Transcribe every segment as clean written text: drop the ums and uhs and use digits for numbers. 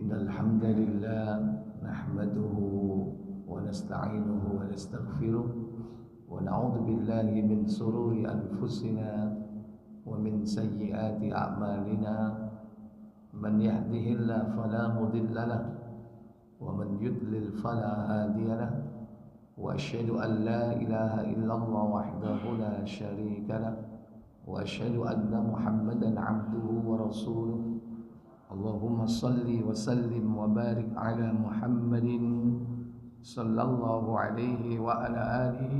إن الحمد لله نحمده ونستعينه ونستغفره ونعوذ بالله من شرور أنفسنا ومن سيئات أعمالنا من يهده الله فلا مضل له ومن يضلل فلا هادي له وأشهد أن لا إله إلا الله وحده لا شريك له وأشهد أن محمدا عبده ورسوله اللهم صل وسلم وبارك على محمد صلى الله عليه وعلى آله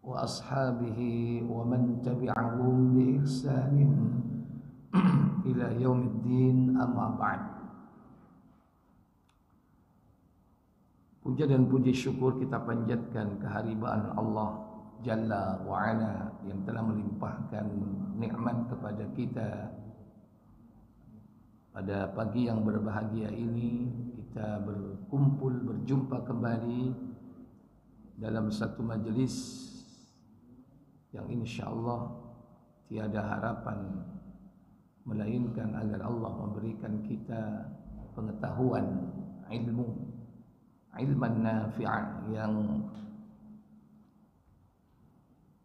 وأصحابه ومن تبعهم بإحسان إلى يوم الدين أما بعد. Puja dan puji syukur kita panjatkan kehadiran Allah Jalla wa'ala yang telah melimpahkan nikmat kepada kita. Pada pagi yang berbahagia ini kita berkumpul, berjumpa kembali dalam satu majlis yang insyaallah tiada harapan melainkan agar Allah memberikan kita pengetahuan, ilman nafi'an yang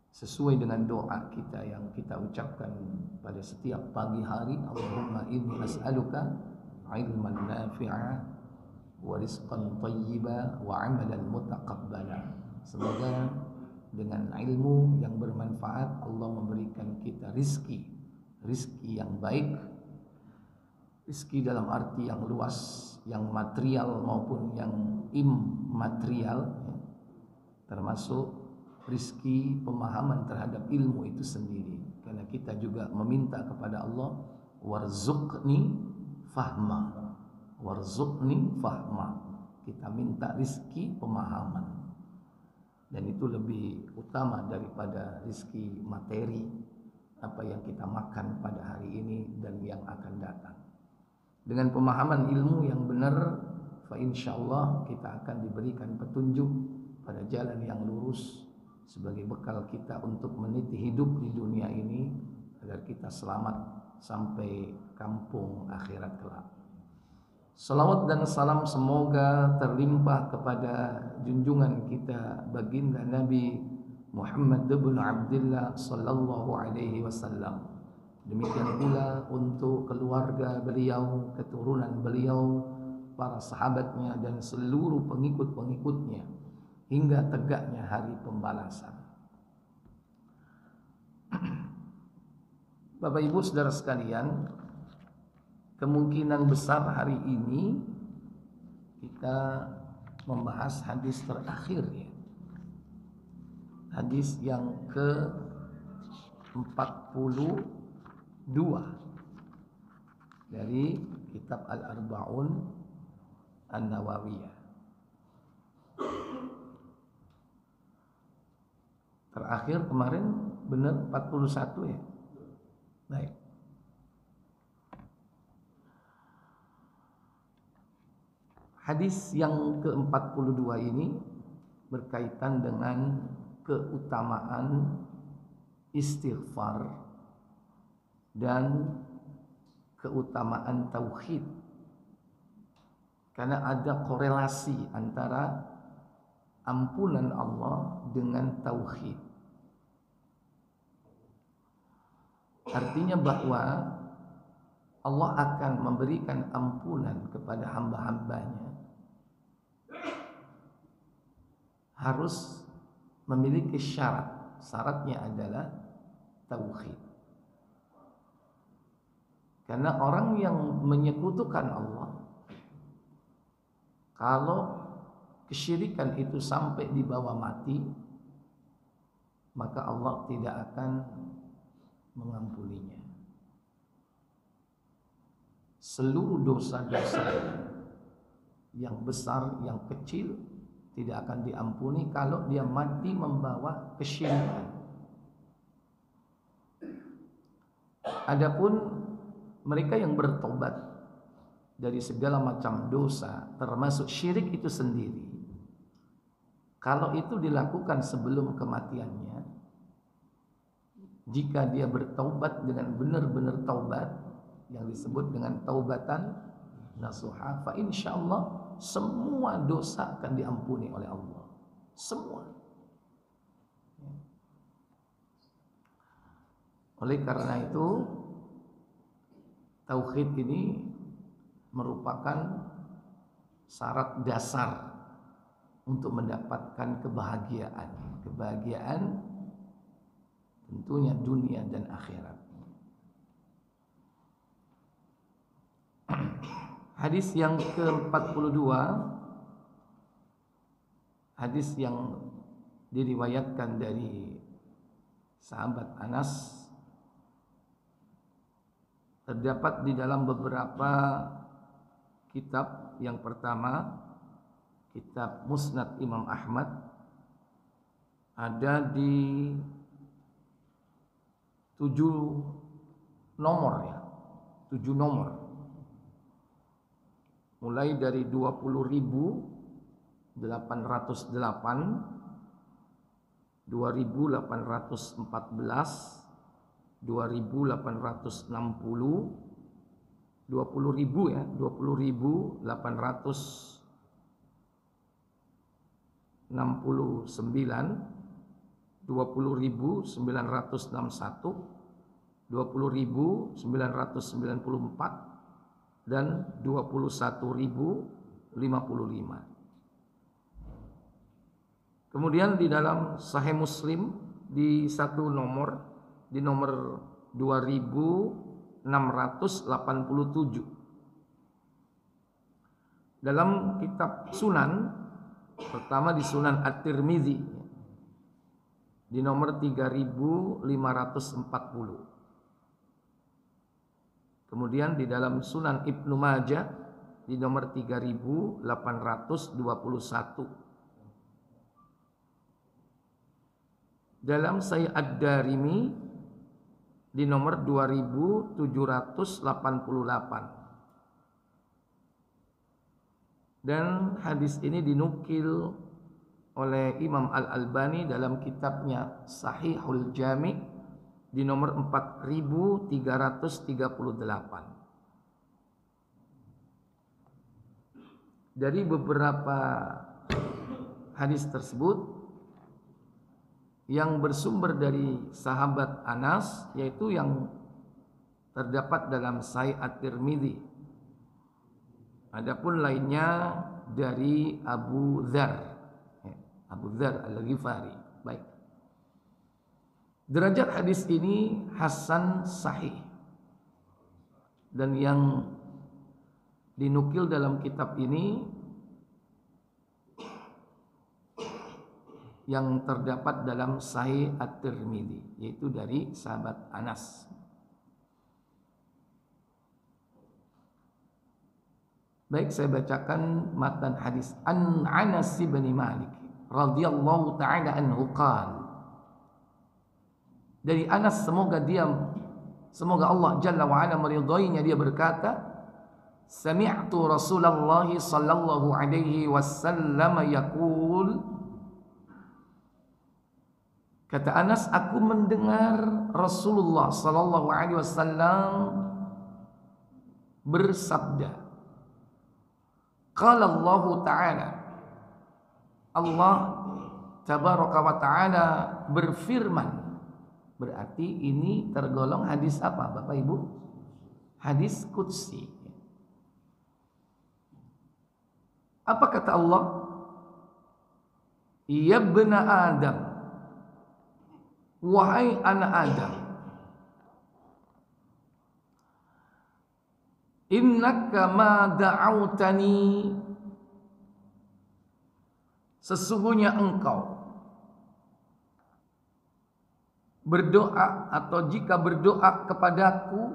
sesuai dengan doa kita yang kita ucapkan pada setiap pagi hari. Allahumma inni as'aluka ilman nafi'a wa rizqan thayyiba wa amalan mutaqabbala. Semoga dengan ilmu yang bermanfaat Allah memberikan kita rizki yang baik, rizki dalam arti yang luas, yang material maupun yang immaterial, termasuk rizki pemahaman terhadap ilmu itu sendiri. Karena kita juga meminta kepada Allah, warzuqni fahma, kita minta rizki pemahaman, dan itu lebih utama daripada rizki materi, apa yang kita makan pada hari ini dan yang akan datang. Dengan pemahaman ilmu yang benar, fa insyaallah kita akan diberikan petunjuk pada jalan yang lurus sebagai bekal kita untuk meniti hidup di dunia ini agar kita selamat sampai kampung akhirat kelak. Salawat dan salam semoga terlimpah kepada junjungan kita baginda Nabi Muhammad bin Abdullah sallallahu alaihi wasallam. Demikian pula untuk keluarga beliau, keturunan beliau, para sahabatnya dan seluruh pengikut-pengikutnya hingga tegaknya hari pembalasan. Bapak Ibu saudara sekalian, kemungkinan besar hari ini kita membahas hadis terakhir, ya. Hadis yang ke-42 dari kitab Al-Arba'un An-Nawawiyah. Terakhir kemarin benar 41 ya. Baik. Hadis yang ke-42 ini berkaitan dengan keutamaan istighfar dan keutamaan tauhid. Karena ada korelasi antara ampunan Allah dengan tauhid. Artinya bahwa Allah akan memberikan ampunan kepada hamba-hambanya harus memiliki syarat. Syaratnya adalah tauhid. Karena orang yang menyekutukan Allah, kalau kesyirikan itu sampai dibawa mati, maka Allah tidak akan mengampuninya. Seluruh dosa-dosa yang besar, yang kecil tidak akan diampuni kalau dia mati membawa kesyirikan. Adapun mereka yang bertobat dari segala macam dosa, termasuk syirik itu sendiri, kalau itu dilakukan sebelum kematiannya, jika dia bertaubat dengan benar-benar taubat, yang disebut dengan taubatan nasuha, fa insyaallah semua dosa akan diampuni oleh Allah. Semua. Oleh karena itu, tauhid ini merupakan syarat dasar untuk mendapatkan kebahagiaan. Kebahagiaan tentunya dunia dan akhirat. Hadis yang ke-42, hadis yang diriwayatkan dari sahabat Anas, terdapat di dalam beberapa kitab. Yang pertama, kitab Musnad Imam Ahmad, ada di 7 nomor ya, 7 nomor. Mulai dari 20.808, 2.814, 2.860, 20.000 ya, 20.869, 20.961, 20.994, dan 21.055. Kemudian di dalam Sahih Muslim di satu nomor, di nomor 2687. Dalam kitab Sunan, pertama di Sunan At-Tirmidzi di nomor 3540. Kemudian di dalam Sunan Ibnu Majah di nomor 3821. Dalam Sahih Ad-Darimi di nomor 2788. Dan hadis ini dinukil oleh Imam Al-Albani dalam kitabnya Sahihul Jami' di nomor 4338. Dari beberapa hadis tersebut yang bersumber dari sahabat Anas, yaitu yang terdapat dalam Sahih At-Tirmidzi. Adapun lainnya dari Abu Dzar Al-Ghifari. Baik. Derajat hadis ini hasan sahih. Dan yang dinukil dalam kitab ini yang terdapat dalam Sahih At-Tirmidzi, yaitu dari sahabat Anas. Baik, saya bacakan matan hadis. An Anas bin Malik radhiyallahu ta'ala anhu qala. Dari Anas, semoga Allah Jalla wa Ala meridainya, dia berkata, sami'tu Rasulullah sallallahu alaihi wasallam yaqul. Kata Anas, aku mendengar Rasulullah sallallahu alaihi wasallam bersabda. Qala Allah Ta'ala, Allah Tabaraka wa Ta'ala berfirman. Berarti ini tergolong hadis apa, Bapak Ibu? Hadis qudsi. Apa kata Allah? Ya bena Adam, wahai anak Adam, innaka ma da'autani, sesungguhnya engkau berdoa, atau jika berdoa kepadaku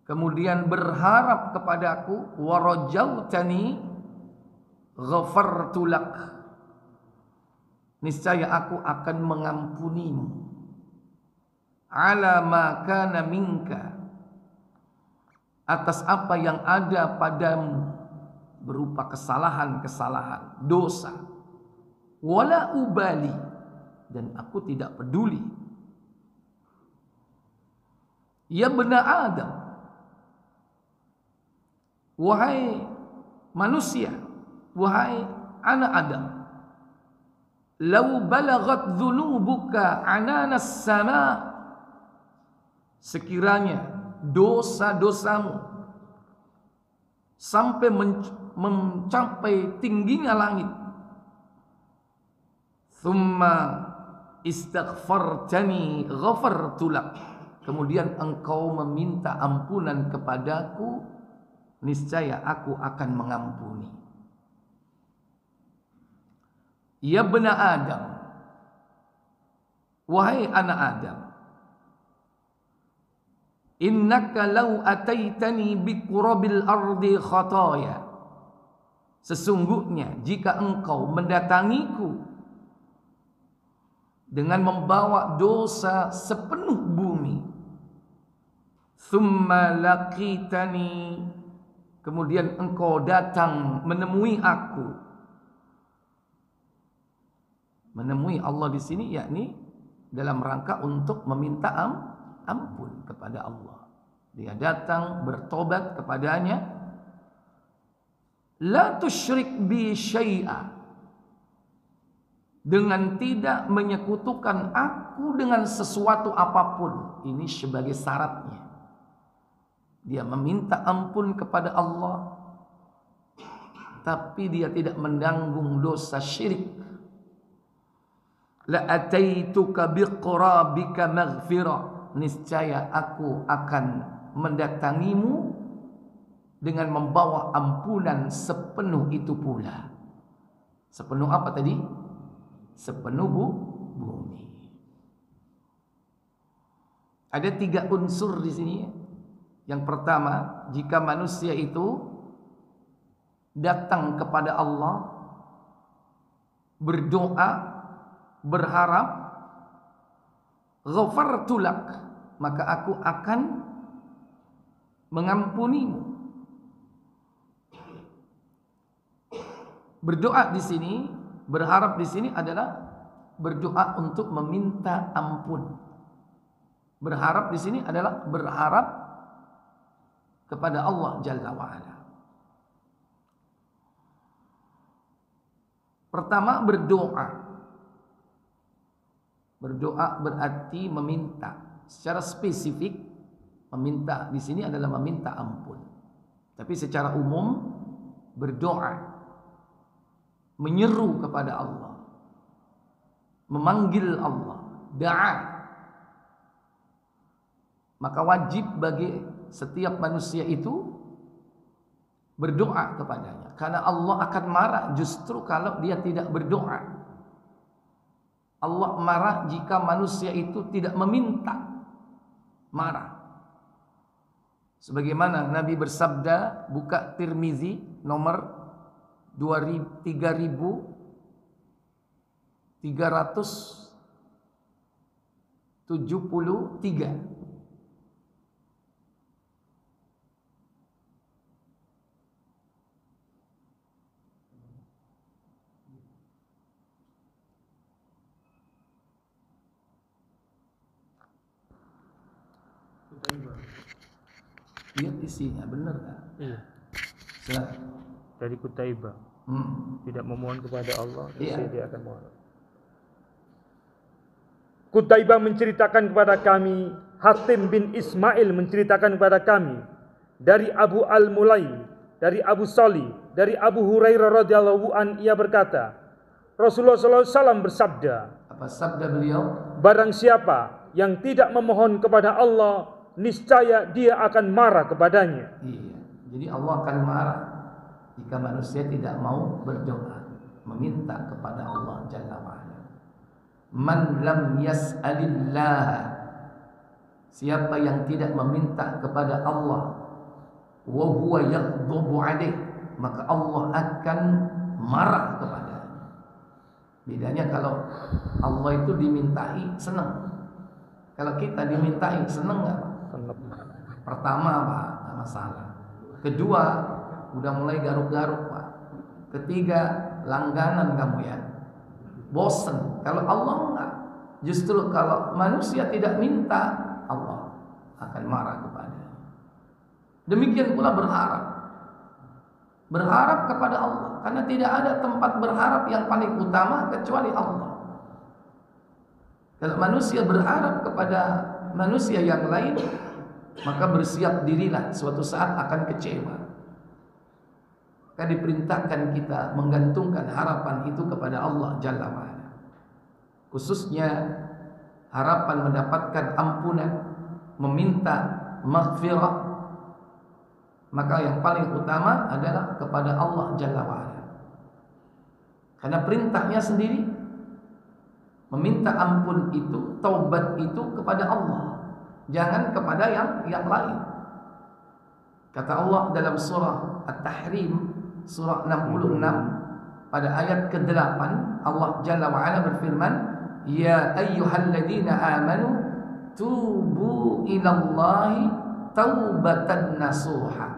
kemudian berharap kepadaku, warajautani ghafartu lak, niscaya aku akan mengampunimu, ala ma kana minka, atas apa yang ada padamu berupa kesalahan-kesalahan, dosa, wala ubali, dan aku tidak peduli. Ya bena Adam, wahai manusia, wahai anak Adam, lau balagat dzunubuka ananas sama, sekiranya dosa-dosamu sampai mencapai tingginya langit, thumma istaghfartani ghafartu lak, kemudian engkau meminta ampunan kepadaku, niscaya aku akan mengampuni. Ya bena Adam, wahai anak Adam, innaka law ataitani biqurabil ardi khataya, sesungguhnya jika engkau mendatangiku dengan membawa dosa sepenuh bumi, thumma laqitani, kemudian engkau datang menemui aku. Menemui Allah di sini yakni dalam rangka untuk meminta ampun kepada Allah. Dia datang bertobat kepadanya. La tusyrik bi syai'a, dengan tidak menyekutukan aku dengan sesuatu apapun. Ini sebagai syaratnya. Dia meminta ampun kepada Allah, tapi dia tidak menanggung dosa syirik. La ataituka biqurabika maghfirah, niscaya aku akan mendatangimu dengan membawa ampunan sepenuh itu pula. Sepenuh apa tadi? Sepenuh bumi. Ada 3 unsur di sini. Yang pertama, jika manusia itu datang kepada Allah, berdoa, berharap, ghafartu lak, maka aku akan mengampunimu. Berdoa di sini, berharap di sini adalah berdoa untuk meminta ampun. Berharap di sini adalah berharap kepada Allah Jalla wa'ala. Pertama, berdoa. Berdoa berarti meminta. Secara spesifik, meminta di sini adalah meminta ampun. Tapi secara umum, berdoa, menyeru kepada Allah, memanggil Allah, da'a. Maka wajib bagi setiap manusia itu berdoa kepadanya, karena Allah akan marah justru kalau dia tidak berdoa. Allah marah jika manusia itu tidak meminta, marah. Sebagaimana Nabi bersabda, buka Tirmizi nomor 3373. Lihat isinya, benar kan? Iya. Silakan. Dari Kutaibah. Tidak memohon kepada Allah, Iya. dia akan mohon. Kutaibah menceritakan kepada kami, Hatim bin Ismail menceritakan kepada kami dari Abu Al-Mulay, dari Abu Salih, dari Abu Hurairah radhiyallahu an, ia berkata, Rasulullah SAW bersabda, Apa sabda beliau? barang siapa yang tidak memohon kepada Allah, niscaya dia akan marah kepadanya. Iya. Jadi Allah akan marah jika manusia tidak mau berdoa, meminta kepada Allah Jalla wa'ala. Man lam yas'alillah, siapa yang tidak meminta kepada Allah, wa huwa yaghdabu alaih, maka Allah akan marah kepadanya. Bedanya kalau Allah itu dimintai senang, kalau kita dimintai senang nggak? Pertama Pak, nggak masalah. Kedua, udah mulai garuk-garuk Pak. Ketiga, langganan kamu ya, bosen. Kalau Allah enggak, justru kalau manusia tidak minta, Allah akan marah kepadanya. Demikian pula berharap kepada Allah, karena tidak ada tempat berharap yang paling utama kecuali Allah. Kalau manusia berharap kepada manusia yang lain, maka bersiap dirilah suatu saat akan kecewa. Maka diperintahkan kita menggantungkan harapan itu kepada Allah Jalla wa'ala. Khususnya harapan mendapatkan ampunan, meminta maghfirah, maka yang paling utama adalah kepada Allah Jalla wa'ala. Karena perintahnya sendiri, meminta ampun itu, taubat itu kepada Allah, jangan kepada yang lain. Kata Allah dalam surah At-Tahrim, surah 66 pada ayat ke-8, Allah Jalla wa'ala berfirman, ya ayyuhalladzina amanu tubu ilallahi taubatan nasuha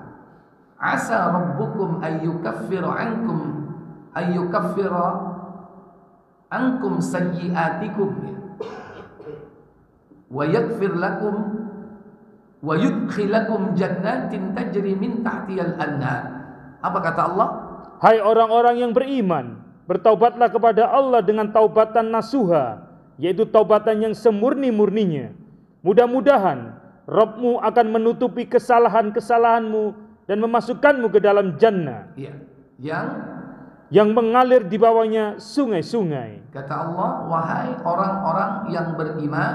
asa rabbukum ayyukaffira ankum sayyiatikum wa yaghfir lakum wa yudkhilakum jannatin tajri min tahtihal anhar. Apa kata Allah? Hai orang-orang yang beriman, bertaubatlah kepada Allah dengan taubatan nasuha, yaitu taubatan yang semurni-murninya. Mudah-mudahan Rabbmu akan menutupi kesalahan-kesalahanmu dan memasukkanmu ke dalam jannah, yang mengalir di bawahnya sungai-sungai. Kata Allah, wahai orang-orang yang beriman,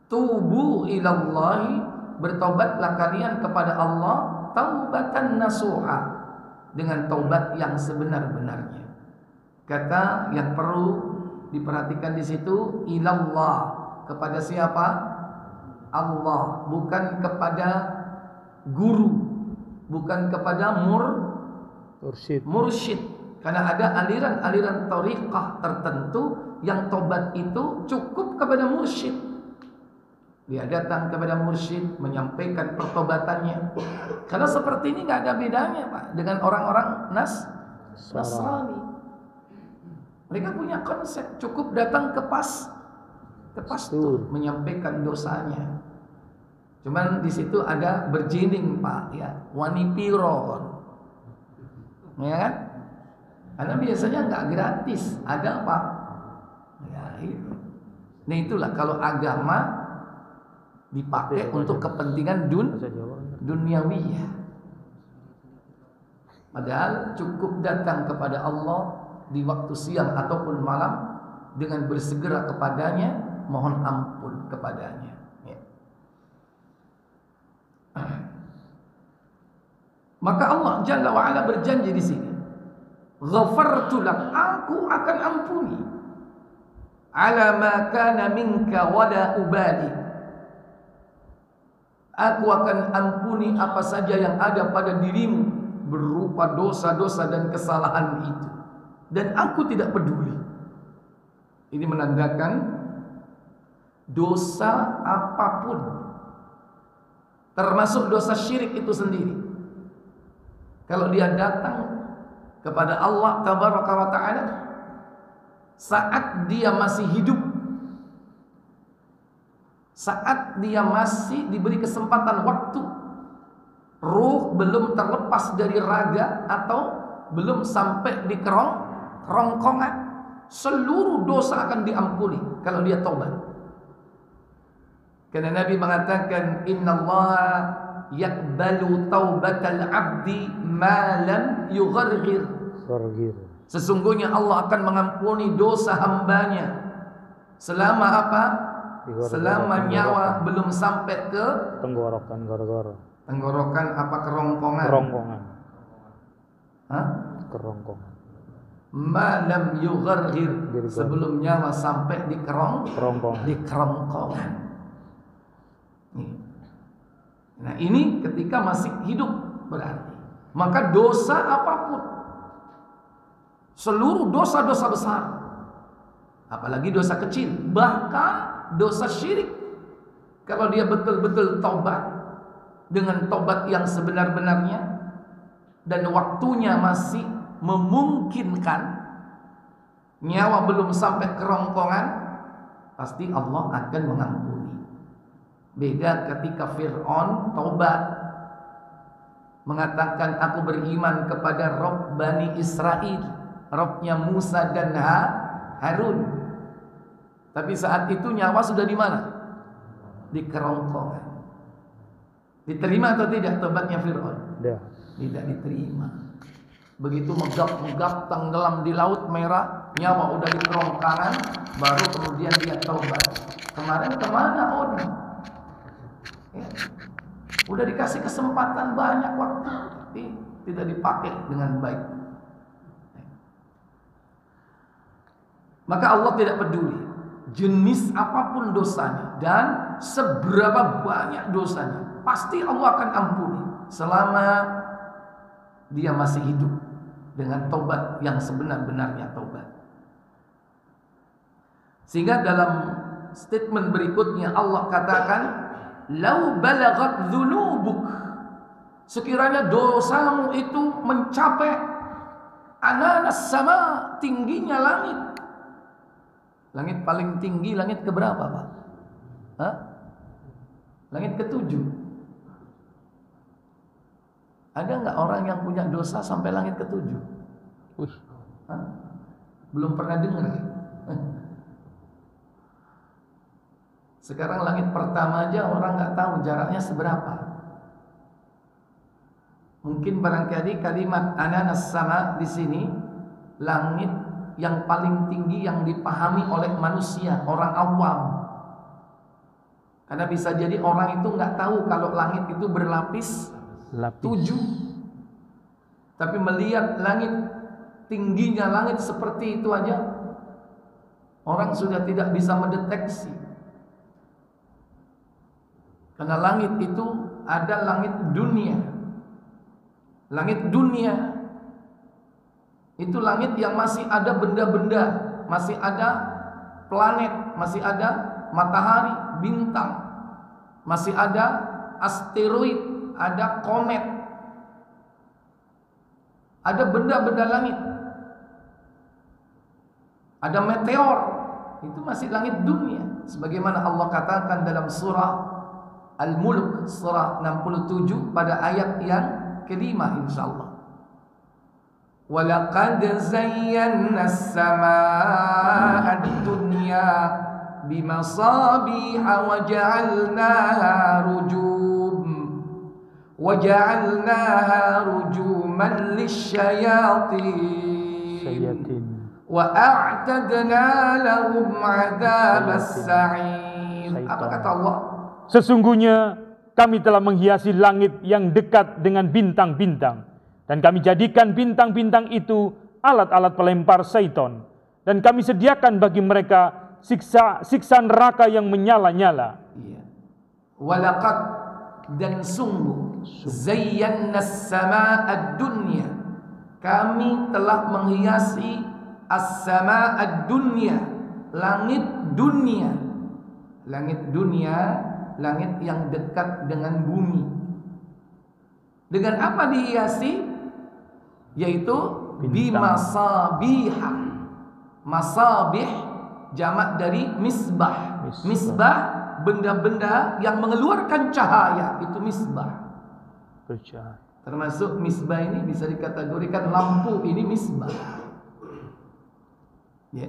tubu ilallahi, bertaubatlah kalian kepada Allah, taubatan nasuha, dengan taubat yang sebenar-benarnya. Kata yang perlu diperhatikan di situ, ilallah, kepada siapa? Allah, bukan kepada guru, bukan kepada mursyid. Karena ada aliran-aliran thariqah tertentu yang tobat itu cukup kepada mursyid. Dia datang kepada mursyid menyampaikan pertobatannya. Karena seperti ini nggak ada bedanya, Pak, dengan orang-orang Nasrani. Mereka punya konsep, cukup datang ke pastor menyampaikan dosanya. Cuman di situ ada berjining, Pak, ya, wani piro, ya kan? Karena biasanya nggak gratis, ada Pak. Ya itu. Nah itulah kalau agama dipakai untuk kepentingan duniawiyah. Padahal cukup datang kepada Allah di waktu siang ataupun malam dengan bersegera kepadanya, mohon ampun kepadanya. Ya. Maka Allah Jalla wa'ala berjanji di sini, ghafartu lak, aku akan ampuni, ala ma kana minka wala ubali, aku akan ampuni apa saja yang ada pada dirimu berupa dosa-dosa dan kesalahan itu, dan aku tidak peduli. Ini menandakan dosa apapun, termasuk dosa syirik itu sendiri, kalau dia datang kepada Allah Tabaraka wa Ta'ala saat dia masih hidup, saat dia masih diberi kesempatan waktu, ruh belum terlepas dari raga atau belum sampai di kerongkongan, seluruh dosa akan diampuni kalau dia taubat. Karena Nabi mengatakan, innallaha yaqbalu taubatal abdi ma lam yugharghir. Sesungguhnya Allah akan mengampuni dosa hambanya selama apa? Selama nyawa belum sampai ke tenggorokan, tenggorokan apa, kerongkongan. Kerongkongan. Ma lam yugharghir, sebelum nyawa sampai di kerongkongan. Nah ini ketika masih hidup berarti. Maka dosa apapun, seluruh dosa-dosa besar, apalagi dosa kecil, bahkan dosa syirik, kalau dia betul-betul taubat dengan taubat yang sebenar-benarnya dan waktunya masih memungkinkan, nyawa belum sampai kerongkongan, pasti Allah akan mengampuni. Beda ketika Fir'aun taubat, mengatakan aku beriman kepada Rabb Bani Israel, Rabbnya Musa dan Harun. Tapi saat itu nyawa sudah di mana? Di kerongkongan. Diterima atau tidak tobatnya Fir'aun? Tidak diterima. Begitu megap-megap tenggelam di laut merah, nyawa udah di kerongkongan, baru kemudian dia taubat. Kemarin kemana On? Ya. Udah dikasih kesempatan banyak waktu, tapi tidak dipakai dengan baik. Maka Allah tidak peduli jenis apapun dosanya dan seberapa banyak dosanya, pasti Allah akan ampuni selama dia masih hidup dengan taubat yang sebenar-benarnya taubat. Sehingga dalam statement berikutnya Allah katakan, "Lau balagat dzunubuk." Sekiranya dosamu itu mencapai ananas sama, tingginya langit. Langit paling tinggi, langit keberapa, Pak? Hah? Langit ke-7. Ada nggak orang yang punya dosa sampai langit ke-7? Hah? Belum pernah dengar. Sekarang langit pertama aja orang nggak tahu jaraknya seberapa. Mungkin barangkali kalimat ananas sama di sini langit yang paling tinggi yang dipahami oleh manusia, orang awam. Karena bisa jadi orang itu nggak tahu kalau langit itu berlapis 7. Tapi melihat langit, tingginya langit seperti itu aja, orang sudah tidak bisa mendeteksi. Karena langit itu ada langit dunia. Langit dunia itu langit yang masih ada benda-benda, masih ada planet, masih ada matahari, bintang, masih ada asteroid, ada komet, ada benda-benda langit, ada meteor. Itu masih langit dunia. Sebagaimana Allah katakan dalam surah Al-Mulk, surah 67 pada ayat yang kelima, insyaallah. وَلَقَدْ زَيَّنَّا السَّمَاءَ الدُّنْيَا بِمَصَابِيحَ وَجَعَلْنَاهَا رُجُومًا لِلشَّيَاطِينِ وَأَعْتَدْنَا لَهُمْ عَذَابَ السَّعِيرِ. Apa kata Allah? Sesungguhnya kami telah menghiasi langit yang dekat dengan bintang-bintang, dan kami jadikan bintang-bintang itu alat-alat pelempar syaitan, dan kami sediakan bagi mereka siksa neraka yang menyala-nyala. Iya. Walaqad, dan sungguh, zayyanna as-samaa ad-dunya, kami telah menghiasi as-samaa ad-dunya, langit dunia. Langit dunia, langit yang dekat dengan bumi. Dengan apa dihiasi? Yaitu bimasabiha. Masabih jamak dari misbah. Misbah benda-benda yang mengeluarkan cahaya, itu misbah. Termasuk misbah ini bisa dikategorikan lampu, ini misbah. Ya.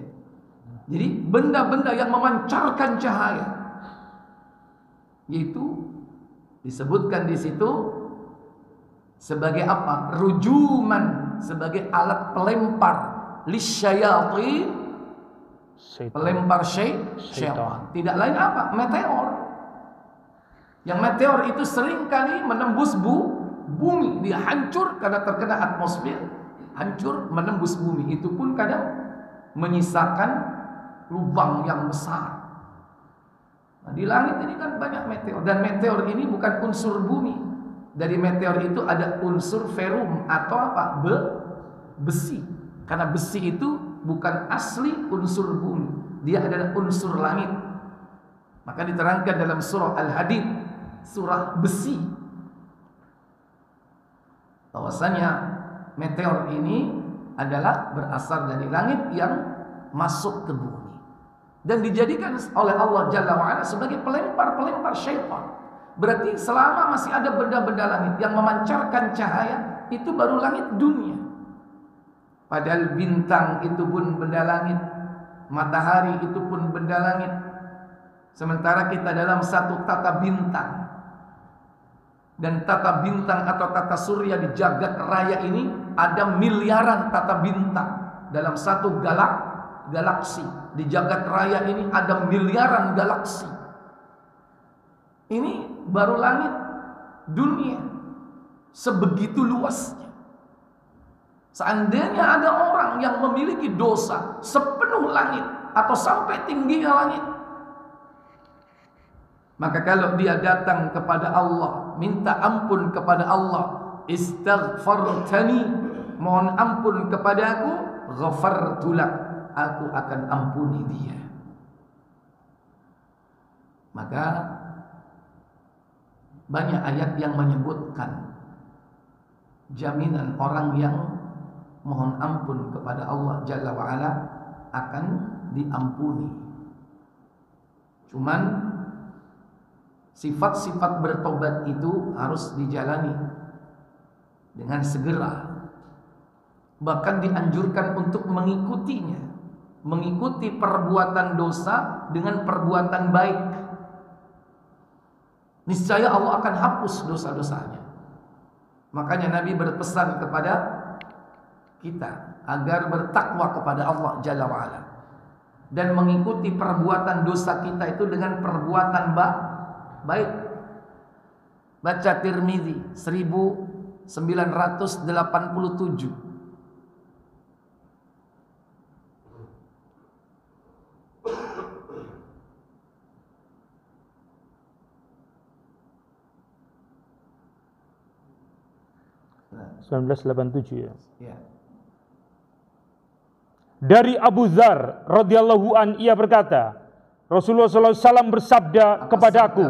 Jadi benda-benda yang memancarkan cahaya, yaitu disebutkan di situ sebagai apa? Rujuman, sebagai alat pelempar lisyayatin, pelempar syaitan. Tidak lain apa? Meteor. Yang meteor itu seringkali menembus bumi, dia hancur karena terkena atmosfer, hancur menembus bumi. Itu pun kadang menyisakan lubang yang besar. Nah, di langit ini kan banyak meteor, dan meteor ini bukan unsur bumi. Dari meteor itu ada unsur ferum atau apa? Besi. Karena besi itu bukan asli unsur bumi, dia adalah unsur langit. Maka diterangkan dalam surah Al-Hadid, surah besi, bahwasanya meteor ini adalah berasal dari langit yang masuk ke bumi. dan dijadikan oleh Allah Jalla wa'ala sebagai pelempar-pelempar syaitan. Berarti selama masih ada benda-benda langit yang memancarkan cahaya, itu baru langit dunia. Padahal bintang itu pun benda langit, matahari itu pun benda langit. Sementara kita dalam satu tata bintang, dan tata bintang atau tata surya di jagat raya ini ada miliaran tata bintang. Dalam satu galaksi di jagat raya ini ada miliaran galaksi. Ini baru langit dunia, sebegitu luasnya. Seandainya ada orang yang memiliki dosa sepenuh langit atau sampai tingginya langit, maka kalau dia datang kepada Allah, minta ampun kepada Allah, istaghfartani, mohon ampun kepadaku, ghafartu lak, aku akan ampuni dia. Maka banyak ayat yang menyebutkan jaminan orang yang mohon ampun kepada Allah Jalla wa'ala akan diampuni. Cuman sifat-sifat bertobat itu harus dijalani dengan segera. Bahkan dianjurkan untuk mengikutinya, mengikuti perbuatan dosa dengan perbuatan baik. Niscaya Allah akan hapus dosa-dosanya. Makanya Nabi berpesan kepada kita agar bertakwa kepada Allah Jalla wa'ala dan mengikuti perbuatan dosa kita itu dengan perbuatan baik. Baca Tirmizi 1987. Nah, 1987 ya. Ya. Dari Abu Dzar radhiyallahu an ia berkata, Rasulullah SAW bersabda kepadaku,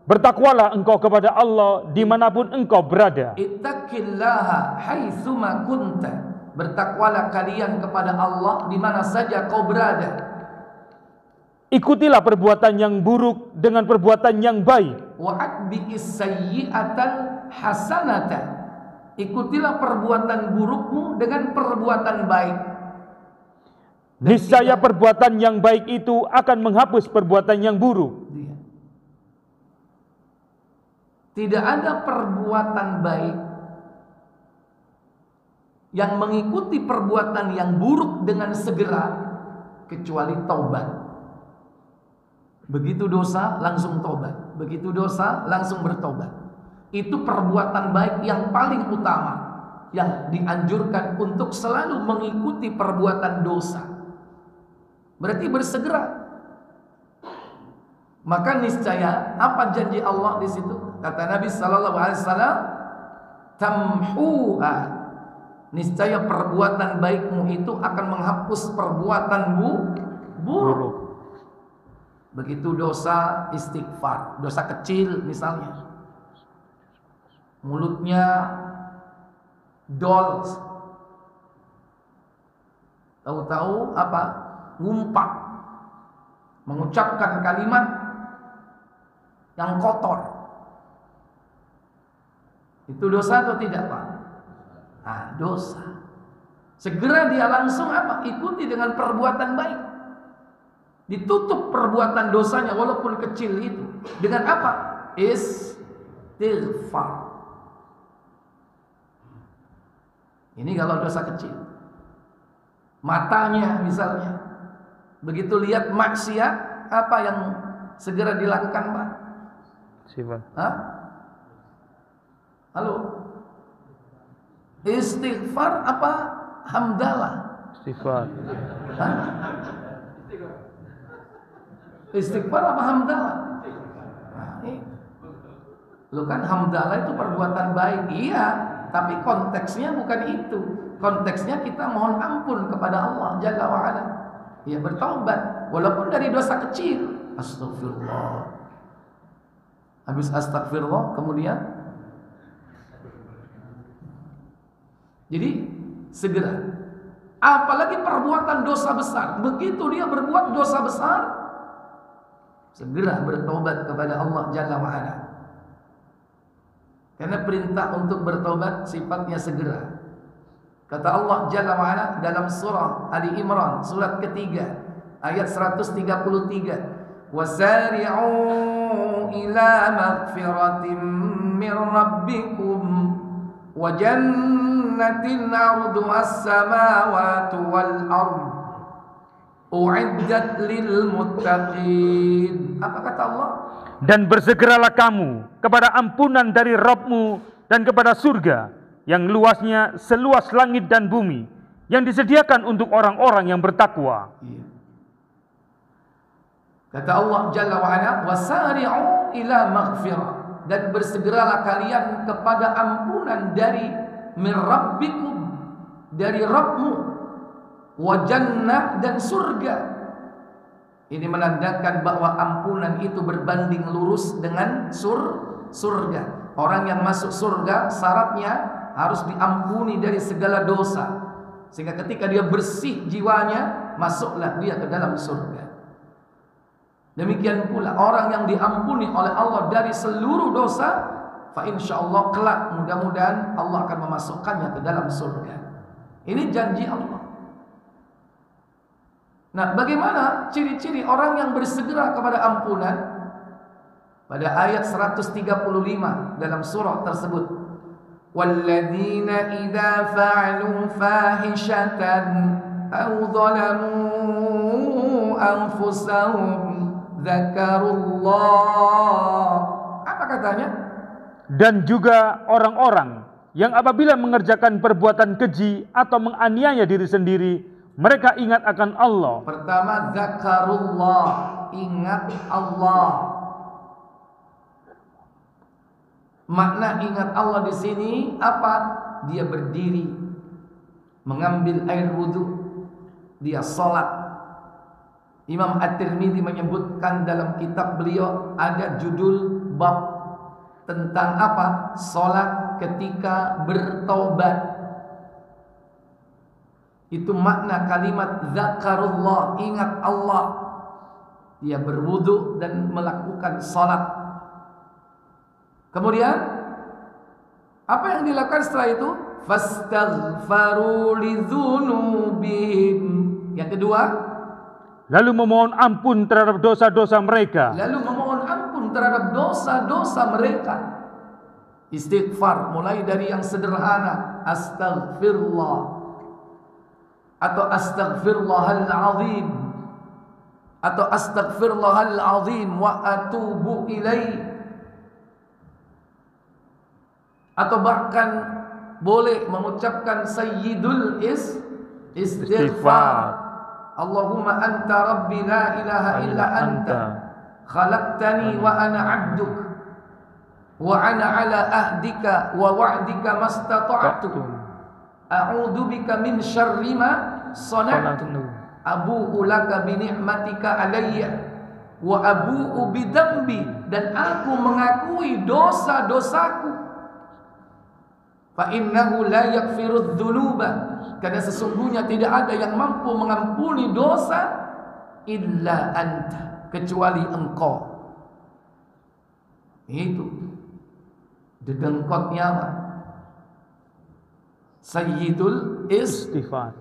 bertakwalah engkau kepada Allah dimanapun engkau berada. Ittaqillaha haitsuma kunta. Bertakwalah kalian kepada Allah di mana saja kau berada. Ikutilah perbuatan yang buruk dengan perbuatan yang baik. Wa atbi'is sayyi'atal hasanata. Ikutilah perbuatan burukmu dengan perbuatan baik. Niscaya perbuatan yang baik itu akan menghapus perbuatan yang buruk. Tidak ada perbuatan baik yang mengikuti perbuatan yang buruk dengan segera kecuali taubat. Begitu dosa langsung taubat, begitu dosa langsung bertobat. Itu perbuatan baik yang paling utama yang dianjurkan untuk selalu mengikuti perbuatan dosa. Berarti bersegera. Maka niscaya apa janji Allah di situ? Kata Nabi sallallahu alaihi wasallam, tamhuha. Niscaya perbuatan baikmu itu akan menghapus perbuatan buruk. Begitu dosa istighfar, dosa kecil misalnya. Mulutnya dol. Tahu-tahu apa? Ngumpat, mengucapkan kalimat yang kotor. Itu dosa atau tidak, Pak? Ah, dosa. Segera dia langsung apa? Ikuti dengan perbuatan baik. Ditutup perbuatan dosanya walaupun kecil itu. Dengan apa? Istighfar. Ini kalau dosa kecil. Matanya misalnya, begitu lihat maksiat, apa yang segera dilakukan, Pak? Sifat. Hah? Halo? Istighfar apa hamdalah? Sifat. Hah? Istighfar apa hamdalah? Nah, lu kan hamdalah itu perbuatan baik, iya, tapi konteksnya bukan itu. Konteksnya kita mohon ampun kepada Allah Jalla wa'ala. Ya bertobat walaupun dari dosa kecil. Astagfirullah. Habis astagfirullah kemudian jadi segera Apalagi perbuatan dosa besar. Begitu dia berbuat dosa besar, segera bertobat kepada Allah Jalla wa'ala. Karena perintah untuk bertobat sifatnya segera. Kata Allah Jalla wa'ala dalam surah Ali Imran, surat ketiga, ayat 133. Wasari'u ila maghfiratin min rabbikum wa jannatin 'arduha as-samawati wal ard u'iddat lil muttaqin. Apa kata Allah? Dan bersegeralah kamu kepada ampunan dari Rabb-mu dan kepada surga yang luasnya seluas langit dan bumi, yang disediakan untuk orang-orang yang bertakwa. Iya. Kata Allah Jalla wa'ala, wasari'u ila maghfirah, dan bersegeralah kalian kepada ampunan dari min rabbikum, dari Rabbmu, wa jannah, dan surga. Ini menandakan bahwa ampunan itu berbanding lurus dengan surga. Orang yang masuk surga syaratnya harus diampuni dari segala dosa, sehingga ketika dia bersih jiwanya, masuklah dia ke dalam surga. Demikian pula orang yang diampuni oleh Allah dari seluruh dosa, fa insyaallah kelak mudah-mudahan Allah akan memasukkannya ke dalam surga. Ini janji Allah. Nah, bagaimana ciri-ciri orang yang bersegera kepada ampunan? Pada ayat 135 dalam surah tersebut, walladzina idza fa'alu fahishatan aw zalamu anfusahum dzakarullah. Apa katanya? Dan juga orang-orang yang apabila mengerjakan perbuatan keji atau menganiaya diri sendiri, mereka ingat akan Allah. Pertama, dzakarullah, ingat Allah. Makna ingat Allah di sini apa? Dia berdiri, mengambil air wudhu, dia sholat. Imam At-Tirmidzi menyebutkan dalam kitab beliau ada judul bab tentang apa? Sholat ketika bertobat. Itu makna kalimat zakarullah, ingat Allah. Dia berwudu dan melakukan sholat. Kemudian apa yang dilakukan setelah itu? Fastaghfaru lidzunubihim. Yang kedua, lalu memohon ampun terhadap dosa-dosa mereka. Lalu memohon ampun terhadap dosa-dosa mereka. Istighfar mulai dari yang sederhana, astaghfirullah atau astaghfirullahal azim atau astaghfirullahal azim wa atubu ilaih, atau bahkan boleh mengucapkan sayyidul istighfar. Allahumma anta rabbi la ilaha illa anta khalaqtani wa ana 'abduk wa ana 'ala ahdika wa wa'dika mastata'tu a'udzu bika min syarri ma sana'tu abu'u laka bi ni'matika alayya wa abu'u bi dzambi, dan aku mengakui dosa-dosaku. Fa innahu la yaghfiru dzunuba, karena sesungguhnya tidak ada yang mampu mengampuni dosa illa anta, kecuali engkau. Itu dedengkotnya apa? Sayyidul istighfar.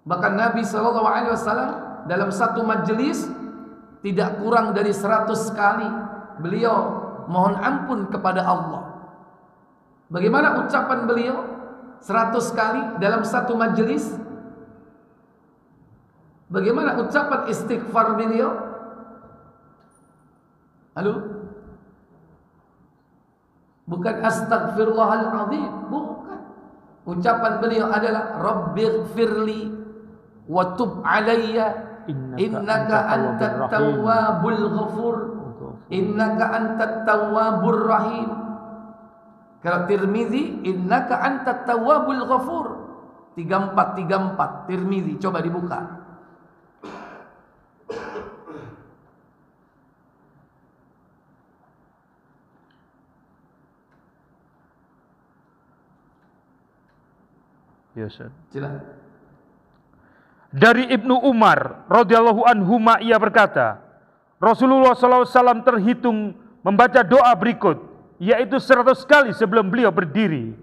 Bahkan Nabi SAW dalam satu majelis tidak kurang dari 100 kali beliau mohon ampun kepada Allah. Bagaimana ucapan beliau 100 kali dalam satu majelis? Bagaimana ucapan istighfar beliau? Halo? Bukan astaghfirullahal azim, bukan. Ucapan beliau adalah rabbighfirli wa tub alayya innaka antat tawwabul ghafur, innaka antat tawwabur rahim. Kalau Tirmidzi, innaka antat tawwabul ghafur, 3434 Tirmidzi, coba dibuka. Ya, Ustaz. Silakan. Dari Ibnu Umar radhiyallahu anhuma ia berkata, Rasulullah SAW terhitung membaca doa berikut, yaitu 100 kali sebelum beliau berdiri.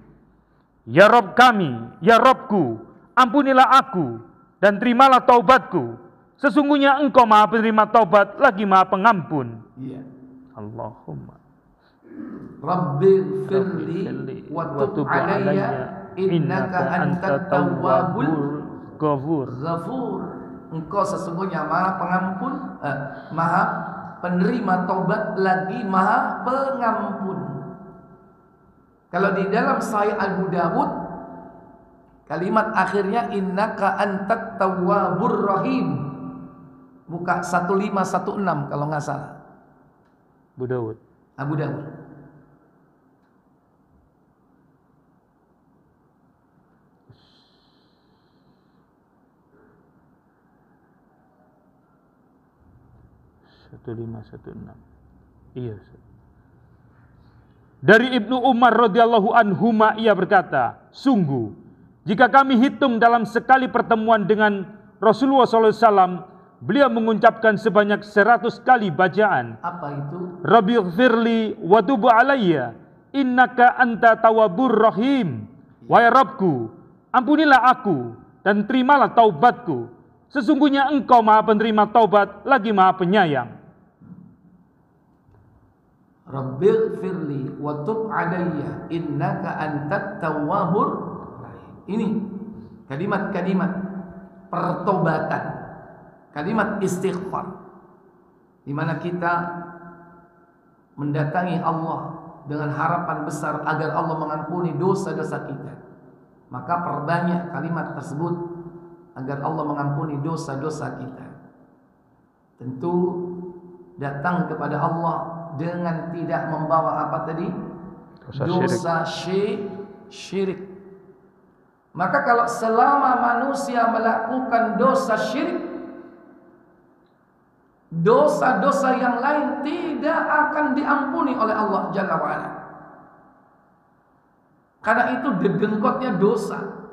Ya Rabb kami, ya Rabbku, ampunilah aku dan terimalah taubatku. Sesungguhnya Engkau Maha penerima taubat lagi Maha pengampun. Iya. Allahumma Rabbighfirli wa tub alayya innaka antat tawwabul ghafur. Engkau sesungguhnya Maha pengampun, Maha penerima taubat lagi Maha pengampun. Kalau di dalam Sahih Abu Dawud kalimat akhirnya innaka antat tawwabur rahim. Buka 1516 kalau nggak salah. Abu Dawud. Abu Dawud. Iya. Dari Ibnu Umar radhiyallahu anhuma ia berkata, sungguh jika kami hitung dalam sekali pertemuan dengan Rasulullah SAW, beliau mengucapkan sebanyak 100 kali bacaan. Apa itu? Rabbighfirli wa tub alayya innaka anta tawwabur rahim. Wahai Rabbku, ampunilah aku dan terimalah taubatku. Sesungguhnya Engkau Maha penerima taubat lagi Maha penyayang. Rabbighfirli wa tub alayya innaka antat tawwabur rahim. Ini kalimat-kalimat pertobatan, kalimat istighfar, di mana kita mendatangi Allah dengan harapan besar agar Allah mengampuni dosa-dosa kita. Maka perbanyak kalimat tersebut agar Allah mengampuni dosa-dosa kita. Tentu datang kepada Allah dengan tidak membawa apa tadi? Dosa syirik. Maka kalau selama manusia melakukan dosa syirik, dosa-dosa yang lain tidak akan diampuni oleh Allah Jalla wa'ala. Karena itu dedengkotnya dosa.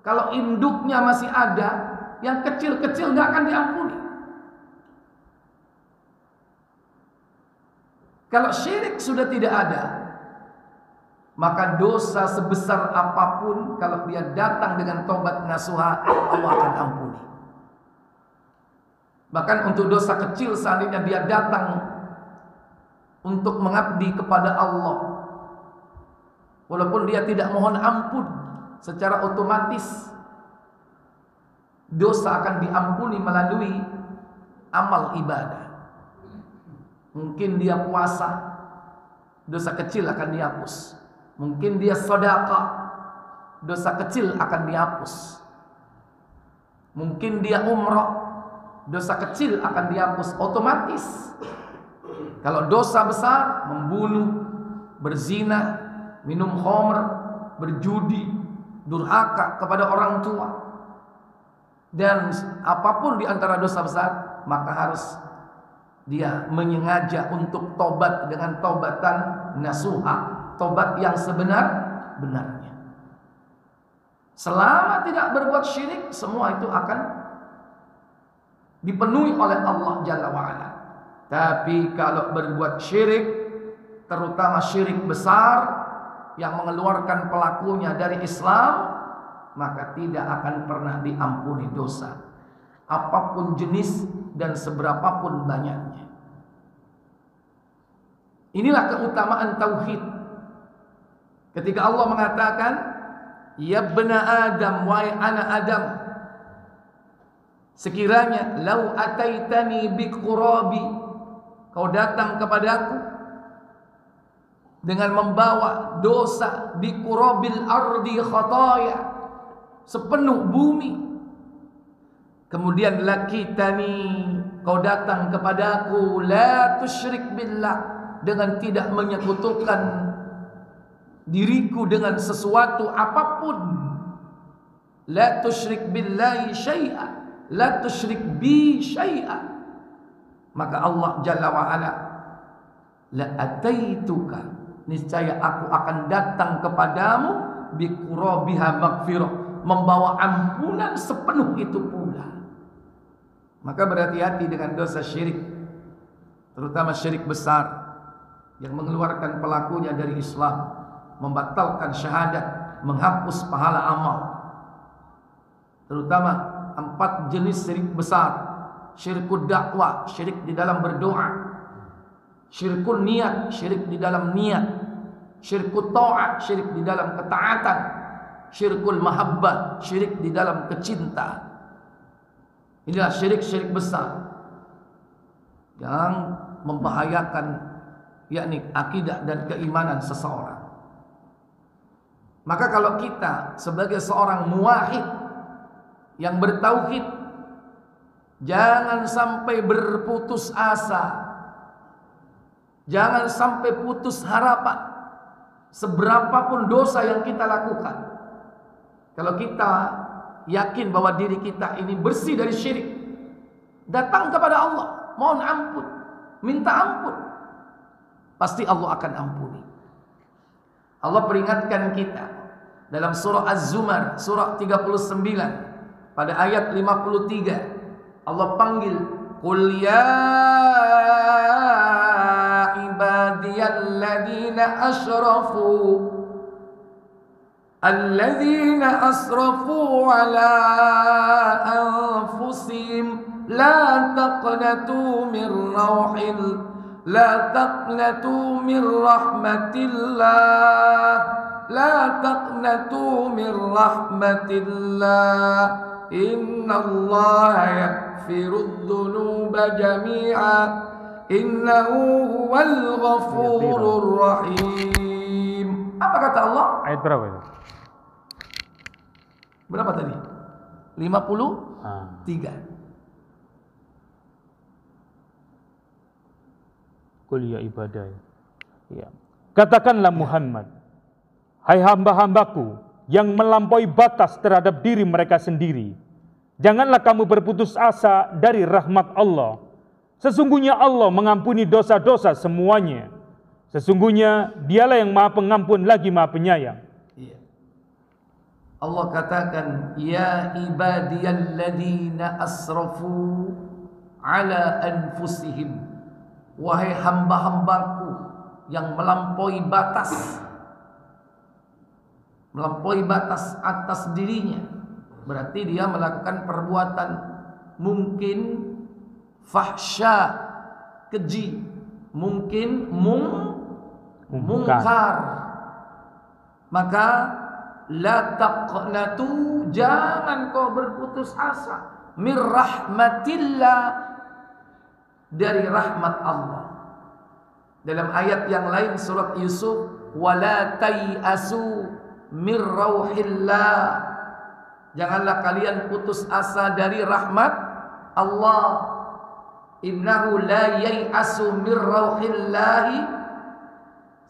Kalau induknya masih ada, yang kecil-kecil nggak akan diampuni. Kalau syirik sudah tidak ada, maka dosa sebesar apapun kalau dia datang dengan taubat nasuha, Allah akan ampuni. Bahkan untuk dosa kecil seandainya dia datang untuk mengabdi kepada Allah, walaupun dia tidak mohon ampun, secara otomatis dosa akan diampuni melalui amal ibadah. Mungkin dia puasa, dosa kecil akan dihapus. Mungkin dia sedekah, dosa kecil akan dihapus. Mungkin dia umrah, dosa kecil akan dihapus otomatis. Kalau dosa besar, membunuh, berzina, minum khamr, berjudi, durhaka kepada orang tua, dan apapun di antara dosa besar, maka harus dia menyengaja untuk tobat dengan taubatan nasuha, tobat yang sebenar-benarnya. Selama tidak berbuat syirik, semua itu akan dipenuhi oleh Allah Jalla wa'ala. Tapi kalau berbuat syirik, terutama syirik besar yang mengeluarkan pelakunya dari Islam, maka tidak akan pernah diampuni dosa, apapun jenis dan seberapapun banyaknya. Inilah keutamaan tauhid. Ketika Allah mengatakan, ya bena Adam, wahai anak Adam, sekiranya lau ataitani biqurabi, kau datang kepadaku dengan membawa dosa biqurabil ardi khataya, sepenuh bumi, kemudian lakitani, kau datang kepadaku la tusyrik billah, dengan tidak menyekutukan diriku dengan sesuatu apapun. La tusyrik billahi syai'a, la tusyrik bi syai'a. Maka Allah Jalla wa'ala, la ataituka, niscaya aku akan datang kepadamu biqurabiha maghfirah, membawa ampunan sepenuh itu pula. Maka berhati-hati dengan dosa syirik, terutama syirik besar yang mengeluarkan pelakunya dari Islam, membatalkan syahadat, menghapus pahala amal. Terutama 4 jenis syirik besar: syirkul dakwah, syirik di dalam berdoa; syirkul niat, syirik di dalam niat; syirkul ta'ah, syirik di dalam ketaatan; syirkul mahabbah, syirik di dalam kecintaan. Inilah syirik-syirik besar yang membahayakan yakni akidah dan keimanan seseorang. Maka kalau kita sebagai seorang muwahhid yang bertauhid, jangan sampai berputus asa, jangan sampai putus harapan seberapapun dosa yang kita lakukan. Kalau kita yakin bahwa diri kita ini bersih dari syirik, datang kepada Allah, mohon ampun, minta ampun, pasti Allah akan ampuni. Allah peringatkan kita dalam surah Az-Zumar, surah 39 pada ayat 53. Allah panggil, qul ya ibadiyalladzina asrafu ala anfusihim la taqnatu min rahmatillah innallaha yaghfirudz dzunuba jami'a innahu huwal ghafurur rahim. Apa kata Allah? Ayat berapa itu? Berapa tadi? 53. Qul ya ibadah. Ya. Katakanlah Muhammad, hai hamba-hambaku yang melampaui batas terhadap diri mereka sendiri, janganlah kamu berputus asa dari rahmat Allah. Sesungguhnya Allah mengampuni dosa-dosa semuanya. Sesungguhnya Dialah yang Maha Pengampun lagi Maha Penyayang. Allah katakan, ya ibadiyalladzina asrafu ala anfusihim, wahai hamba-hambaku yang melampaui batas atas dirinya. Berarti dia melakukan perbuatan mungkin fahsya, keji, mungkin mungkar. Maka la taqnatu, jangan kau berputus asa, mir rahmatillah, dari rahmat Allah. Dalam ayat yang lain surat Yusuf, wala tayasu mir rauhillah, janganlah kalian putus asa dari rahmat Allah. Innahu la yayasu mir rauhillahi,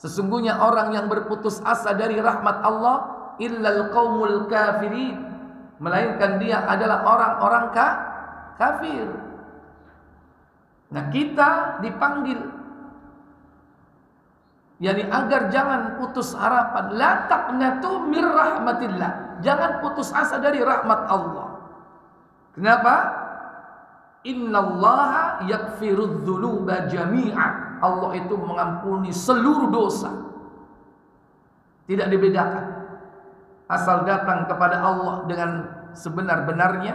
sesungguhnya orang yang berputus asa dari rahmat Allah illal qaumul kafirin, melainkan dia adalah orang-orang kafir. Nah, kita dipanggil yakni agar jangan putus harapan. La taqnatu mir rahmatillah, jangan putus asa dari rahmat Allah. Kenapa? Innallaha yaghfirudz dzunuba jami'a, Allah itu mengampuni seluruh dosa, tidak dibedakan. Asal datang kepada Allah dengan sebenar-benarnya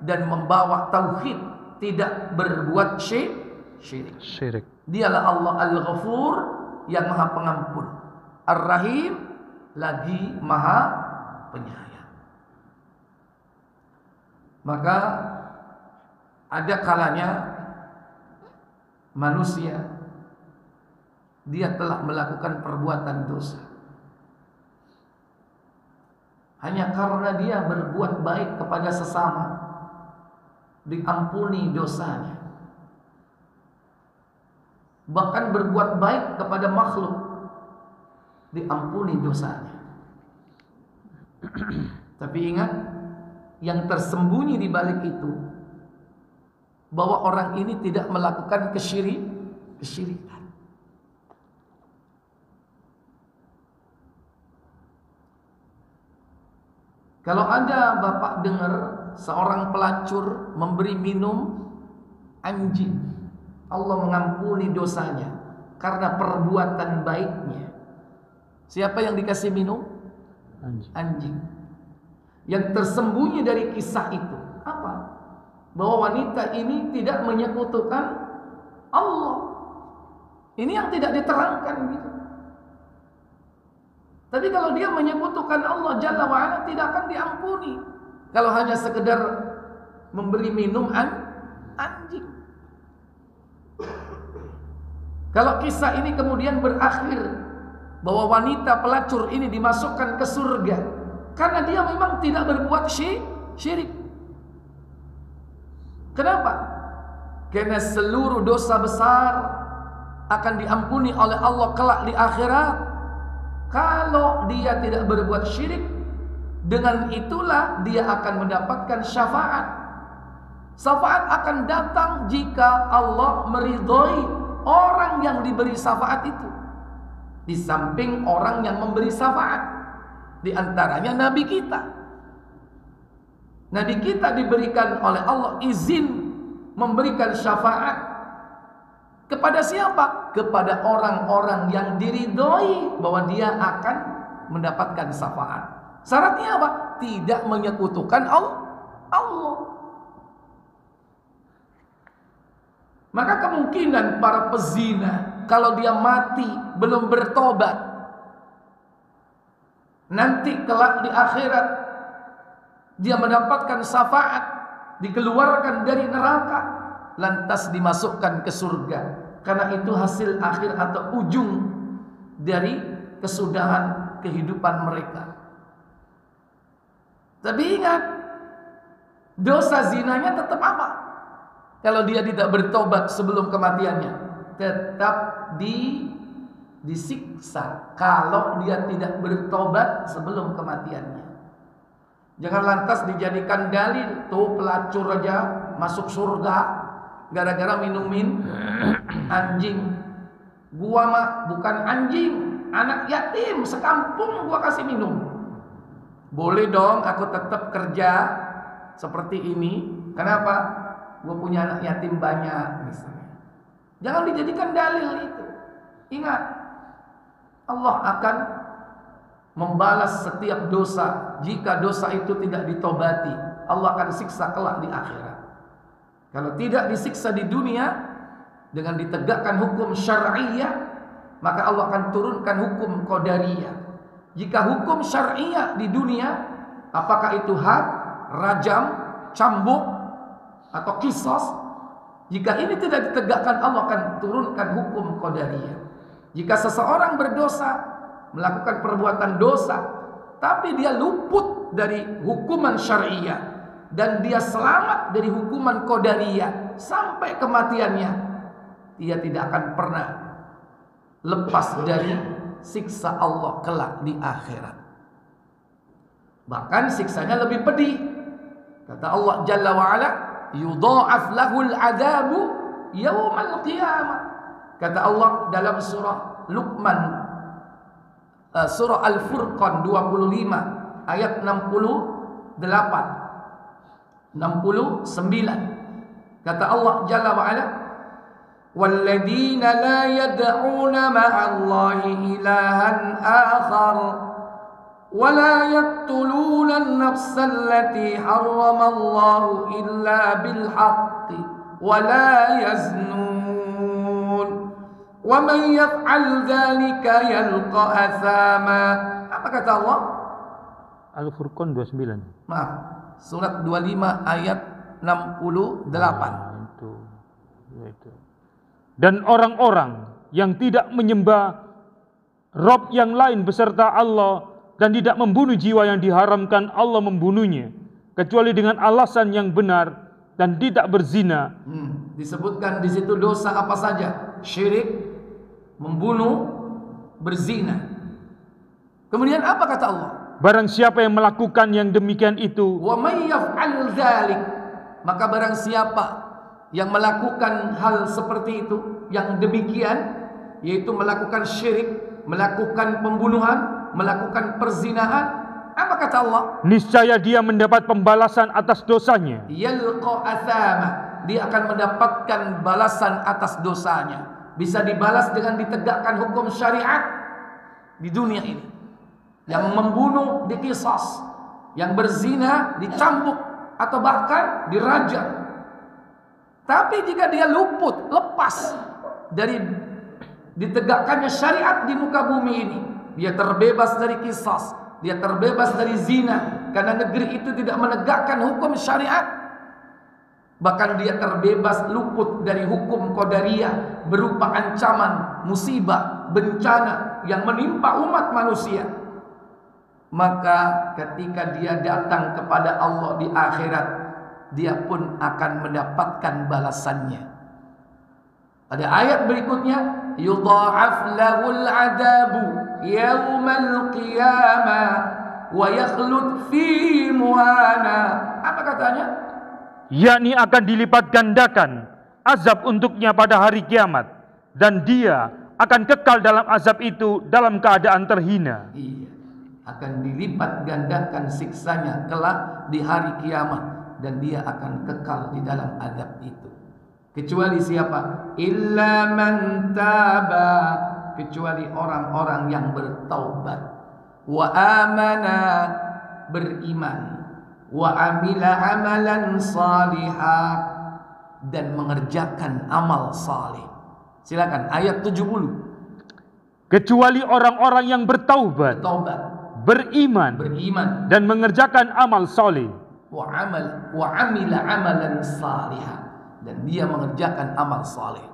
dan membawa tauhid, tidak berbuat syirik. Dialah Allah Al-Ghafur, yang Maha Pengampun, Ar-Rahim, lagi Maha Penyayang. Maka ada kalanya manusia dia telah melakukan perbuatan dosa, hanya karena dia berbuat baik kepada sesama, diampuni dosanya. Bahkan berbuat baik kepada makhluk, diampuni dosanya. Tapi ingat, yang tersembunyi di balik itu, bahwa orang ini tidak melakukan kesyirikan. Kalau ada bapak dengar seorang pelacur memberi minum anjing, Allah mengampuni dosanya karena perbuatan baiknya. Siapa yang dikasih minum? Anjing. Yang tersembunyi dari kisah itu apa? Bahwa wanita ini tidak menyekutukan Allah. Ini yang tidak diterangkan gitu. Tapi kalau dia menyekutukan Allah Jalla wa'ala, tidak akan diampuni. Kalau hanya sekedar memberi minum anjing. Kalau kisah ini kemudian berakhir bahwa wanita pelacur ini dimasukkan ke surga karena dia memang tidak berbuat syirik. Kenapa? Karena seluruh dosa besar akan diampuni oleh Allah kelak di akhirat kalau dia tidak berbuat syirik. Dengan itulah dia akan mendapatkan syafaat. Syafaat akan datang jika Allah meridhoi orang yang diberi syafaat itu. Di samping orang yang memberi syafaat, di antaranya Nabi kita. Nabi kita diberikan oleh Allah izin memberikan syafaat. Kepada siapa? Kepada orang-orang yang diridhoi bahwa dia akan mendapatkan syafaat. Syaratnya apa? Tidak menyekutukan Allah. Maka kemungkinan para pezina kalau dia mati belum bertobat, nanti kelak di akhirat dia mendapatkan syafaat, dikeluarkan dari neraka, lantas dimasukkan ke surga. Karena itu hasil akhir atau ujung dari kesudahan kehidupan mereka. Tapi ingat, dosa zinanya tetap apa? Kalau dia tidak bertobat sebelum kematiannya, tetap disiksa kalau dia tidak bertobat sebelum kematiannya. Jangan lantas dijadikan dalil, tuh pelacur aja masuk surga gara-gara minumin anjing. Gua mah bukan anjing, anak yatim sekampung gua kasih minum. Boleh dong aku tetap kerja seperti ini. Kenapa? Gue punya anak yatim banyak misalnya. Jangan dijadikan dalil itu. Ingat, Allah akan membalas setiap dosa. Jika dosa itu tidak ditobati, Allah akan siksa kelak di akhirat. Kalau tidak disiksa di dunia dengan ditegakkan hukum syar'iyah, maka Allah akan turunkan hukum qadariyah. Jika hukum syar'iyah di dunia, apakah itu had, rajam, cambuk, atau qisas, jika ini tidak ditegakkan, Allah akan turunkan hukum qadariyah. Jika seseorang berdosa, melakukan perbuatan dosa, tapi dia luput dari hukuman syar'iyah dan dia selamat dari hukuman qadariyah sampai kematiannya, dia tidak akan pernah lepas dari siksa Allah kelak di akhirat. Bahkan siksanya lebih pedih. Kata Allah Jalla wa'ala, yudha'af lahul adabu yawmal qiyamah. Kata Allah dalam surah Luqman, surah Al-Furqan 25 ayat 68 69. Kata Allah Jalla wa'ala, وَالَّذِينَ لَا يَدْعُونَ مَعَ اللَّهِ إِلَٰهًا آخَرَ وَلَا يَقْتُلُونَ النَّفْسَ الَّتِي حَرَّمَ اللَّهُ إِلَّا بِالْحَقِّ وَلَا يَزْنُونَ وَمَنْ يَفْعَلْ ذَلِكَ يَلْقَ أَثَامًا. Apa kata Allah? Al-Furqan 29. Maaf, surat 25 ayat 68. Itu. Dan orang-orang yang tidak menyembah Rabb yang lain beserta Allah dan tidak membunuh jiwa yang diharamkan Allah membunuhnya kecuali dengan alasan yang benar dan tidak berzina. Disebutkan di situ dosa apa saja? Syirik, membunuh, berzina. Kemudian apa kata Allah? Barang siapa yang melakukan yang demikian itu, wa may yaf'al dzalik, maka barang siapa yang melakukan hal seperti itu, yang demikian, yaitu melakukan syirik, melakukan pembunuhan, melakukan perzinahan, Apa kata Allah? Niscaya dia mendapat pembalasan atas dosanya. Yalqa athama. Dia akan mendapatkan balasan atas dosanya. Bisa dibalas dengan ditegakkan hukum syariat di dunia ini. Yang membunuh diqisas, yang berzina dicambuk atau bahkan dirajam. Tapi jika dia luput, lepas dari ditegakkannya syariat di muka bumi ini, dia terbebas dari qisas, dia terbebas dari zina, karena negeri itu tidak menegakkan hukum syariat. Bahkan dia terbebas, luput dari hukum qadariyah berupa ancaman, musibah, bencana yang menimpa umat manusia. Maka ketika dia datang kepada Allah di akhirat, dia pun akan mendapatkan balasannya. Pada ayat berikutnya, yudha'af lahul adabu yaumal qiyamah wa yakhlud fi muhana. Apa katanya? Yakni akan dilipat gandakan azab untuknya pada hari kiamat, dan dia akan kekal dalam azab itu dalam keadaan terhina. Iya, akan dilipat gandakan siksanya kelak di hari kiamat, dan dia akan kekal di dalam azab itu. Kecuali siapa? Illa man taba, kecuali orang-orang yang bertaubat, wa amana, beriman, wa amila amalan salihah, dan mengerjakan amal saleh. Silakan ayat 70. Kecuali orang-orang yang bertaubat, beriman, dan mengerjakan amal saleh, wa amila amalan salihah, dan dia mengerjakan amal saleh.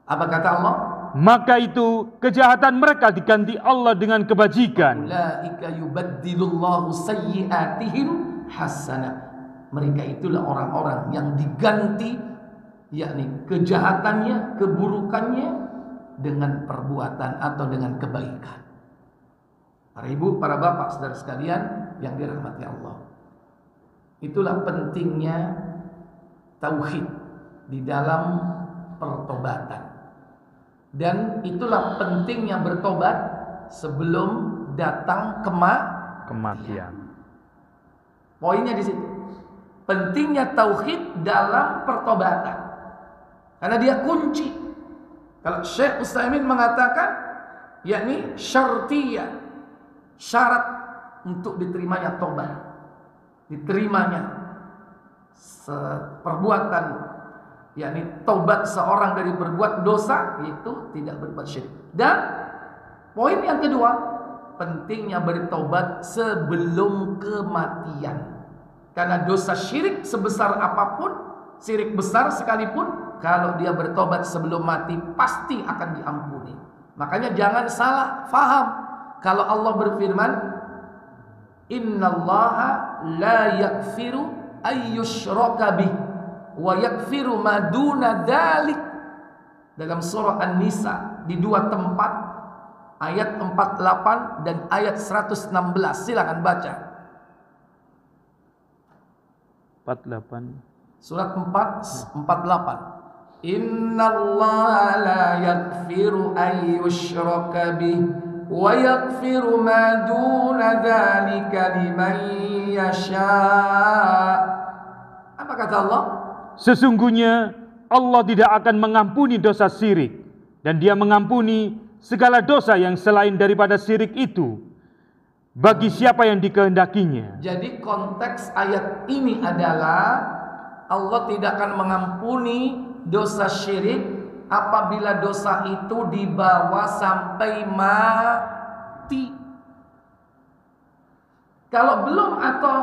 Apa kata Allah? Maka itu kejahatan mereka diganti Allah dengan kebajikan. Ulaika yubaddilullahu sayyi'atihim hasanah. Mereka itulah orang-orang yang diganti, yakni kejahatannya, keburukannya dengan perbuatan atau dengan kebaikan. Para ibu, para bapak, saudara sekalian yang dirahmati Allah. Itulah pentingnya tauhid di dalam pertobatan. Dan itulah pentingnya bertobat sebelum datang kematian. Poinnya di situ. Pentingnya tauhid dalam pertobatan. Karena dia kunci. Kalau Syekh Utsaimin mengatakan, yakni syartiyah, syarat untuk diterimanya tobat, diterimanya perbuatan, yakni taubat seorang dari berbuat dosa, itu tidak berbuat syirik. Dan poin yang kedua, pentingnya bertobat sebelum kematian. Karena dosa syirik sebesar apapun, syirik besar sekalipun, kalau dia bertobat sebelum mati pasti akan diampuni. Makanya jangan salah faham kalau Allah berfirman, innallaha la yaghfiru ayyushraka bih wa yaghfiru ma duna dzalik. Dalam surah An-Nisa di dua tempat, ayat 48 dan ayat 116. Silakan baca. 48. Surat 4:48. Innallaha la yaghfiru ayyushraka bih wa yaghfiru ma duna dzalika liman yasha. Apa kata Allah? Sesungguhnya Allah tidak akan mengampuni dosa syirik, dan Dia mengampuni segala dosa yang selain daripada syirik itu bagi siapa yang dikehendakinya. Jadi konteks ayat ini adalah Allah tidak akan mengampuni dosa syirik apabila dosa itu dibawa sampai mati. Kalau belum atau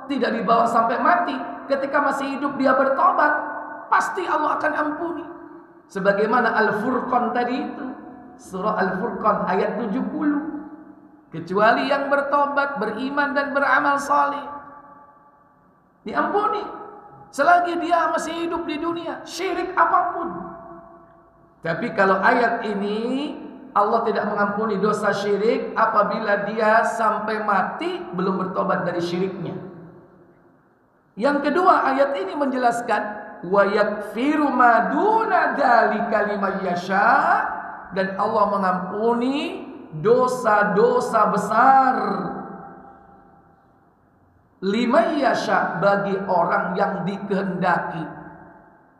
tidak dibawa sampai mati, ketika masih hidup dia bertobat, pasti Allah akan ampuni. Sebagaimana Al-Furqan tadi itu, surah Al-Furqan ayat 70. Kecuali yang bertobat, beriman dan beramal saleh, diampuni selagi dia masih hidup di dunia, syirik apapun. Tapi kalau ayat ini, Allah tidak mengampuni dosa syirik apabila dia sampai mati belum bertobat dari syiriknya. Yang kedua, ayat ini menjelaskan wa yaghfiru ma duna dzalika liman yasha, dan Allah mengampuni dosa-dosa besar liman yasha, bagi orang yang dikehendaki.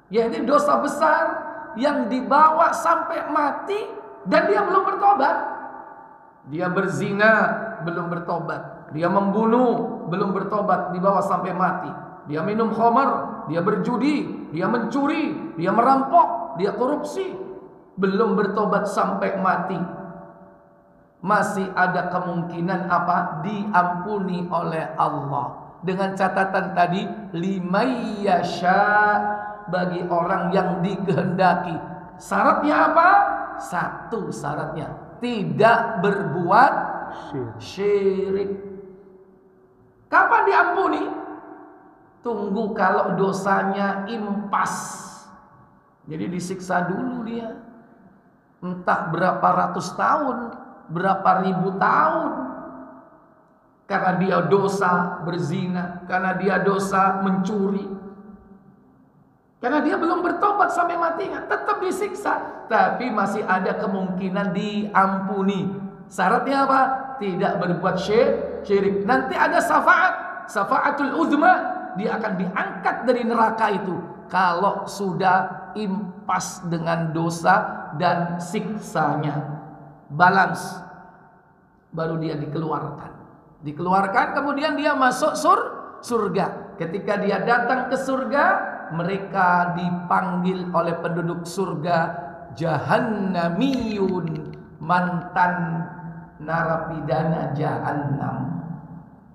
Ya, ini dosa besar yang dibawa sampai mati dan dia belum bertobat. Dia berzina belum bertobat, dia membunuh belum bertobat, dibawa sampai mati. Dia minum khamar, dia berjudi, dia mencuri, dia merampok, dia korupsi, belum bertobat sampai mati. Masih ada kemungkinan apa? Diampuni oleh Allah. Dengan catatan tadi, liman yasha, bagi orang yang dikehendaki. Syaratnya apa? Satu syaratnya, tidak berbuat syirik. Kapan diampuni? Tunggu kalau dosanya impas. Jadi disiksa dulu dia. Entah berapa ratus tahun, berapa ribu tahun. Karena dia dosa berzina, karena dia dosa mencuri, karena dia belum bertobat sampai matinya, tetap disiksa. Tapi masih ada kemungkinan diampuni. Syaratnya apa? Tidak berbuat syirik. Nanti ada syafaat, syafaatul uzma. Dia akan diangkat dari neraka itu kalau sudah impas dengan dosa dan siksanya. Balance. Baru dia dikeluarkan, kemudian dia masuk surga. Ketika dia datang ke surga, mereka dipanggil oleh penduduk surga jahannamiyun, mantan narapidana jahannam.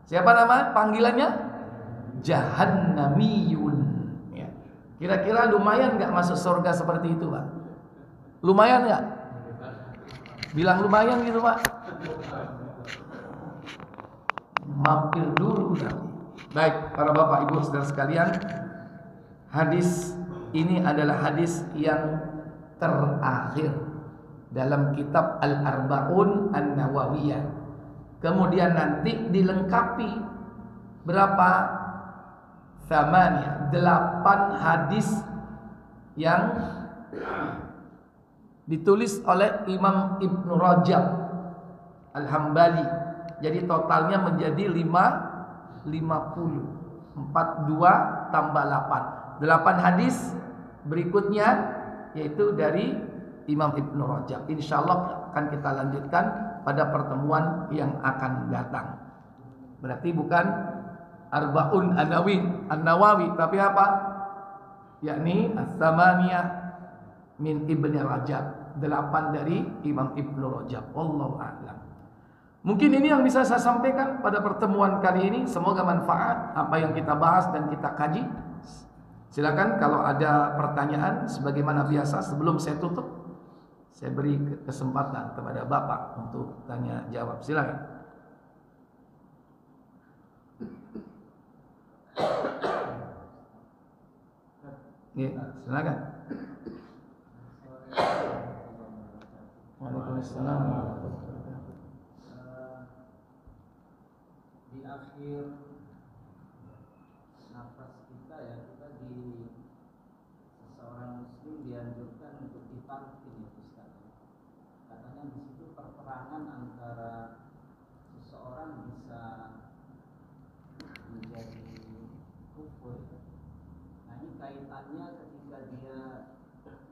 Siapa nama panggilannya? Jahannamiyun. Ya. Kira-kira lumayan nggak masuk surga seperti itu, Pak? Lumayan nggak? Bilang lumayan gitu, Pak. Mampir dulu nanti. Baik, para bapak ibu saudara sekalian, hadis ini adalah hadis yang terakhir dalam kitab Al-Arba'un An-Nawawiyah. Kemudian nanti dilengkapi berapa? 8 hadis yang ditulis oleh Imam Ibn Rajab Al-Hambali. Jadi totalnya menjadi 50. 42 tambah 8. 8 hadis berikutnya yaitu dari Imam Ibn Rajab. Insyaallah akan kita lanjutkan pada pertemuan yang akan datang. Berarti bukan Arba'un An-Nawawi, tapi apa? Yakni As-Samaniyah min Ibn Rajab. 8 dari Imam Ibn Rajab. Wallahu a'lam. Mungkin ini yang bisa saya sampaikan pada pertemuan kali ini. Semoga manfaat apa yang kita bahas dan kita kaji. Silakan kalau ada pertanyaan, sebagaimana biasa sebelum saya tutup, saya beri kesempatan kepada Bapak untuk tanya jawab. Silakan. Ya, silakan. Waalaikumsalam. Di akhir nafas kita ya, kita di seseorang muslim dianjurkan untuk ditalqin ya Ustaz. Katanya di situ perperangan antara seseorang bisa menjadi kufur. Nah, ini kaitannya ketika dia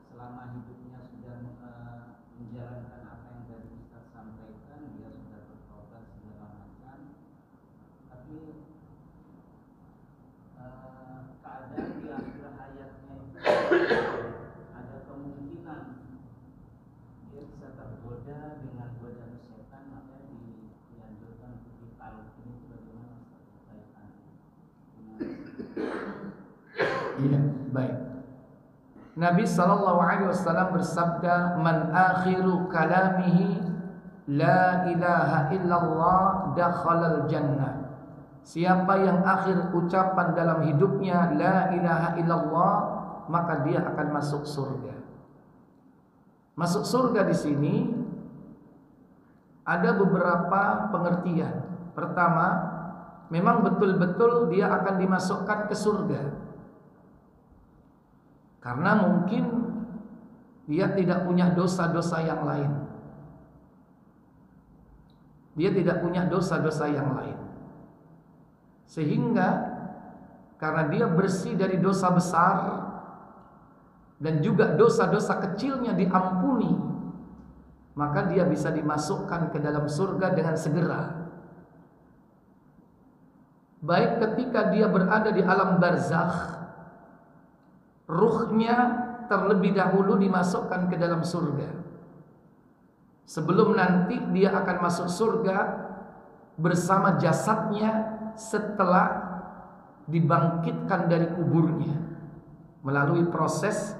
selama hidupnya sudah menjalankan apa yang tadi Ustaz sampaikan, dia sudah bertobat segala macam. Tapi keadaan di akhir hayatnya itu ada kemungkinan dia bisa tergoda dengan godaan setan, maka dianjurkan untuk ditalqin. Itu bagaimana kaitannya? Iya, baik. Nabi SAW bersabda, "Man akhiru kalamihi la ilaha illallah dakhalal jannah." Siapa yang akhir ucapan dalam hidupnya la ilaha illallah, maka dia akan masuk surga. Masuk surga di sini ada beberapa pengertian. Pertama, memang betul-betul dia akan dimasukkan ke surga. Karena mungkin dia tidak punya dosa-dosa yang lain. Dia tidak punya dosa-dosa yang lain. Sehingga karena dia bersih dari dosa besar dan juga dosa-dosa kecilnya diampuni, maka dia bisa dimasukkan ke dalam surga dengan segera. Baik ketika dia berada di alam barzakh, ruhnya terlebih dahulu dimasukkan ke dalam surga, sebelum nanti dia akan masuk surga bersama jasadnya setelah dibangkitkan dari kuburnya melalui proses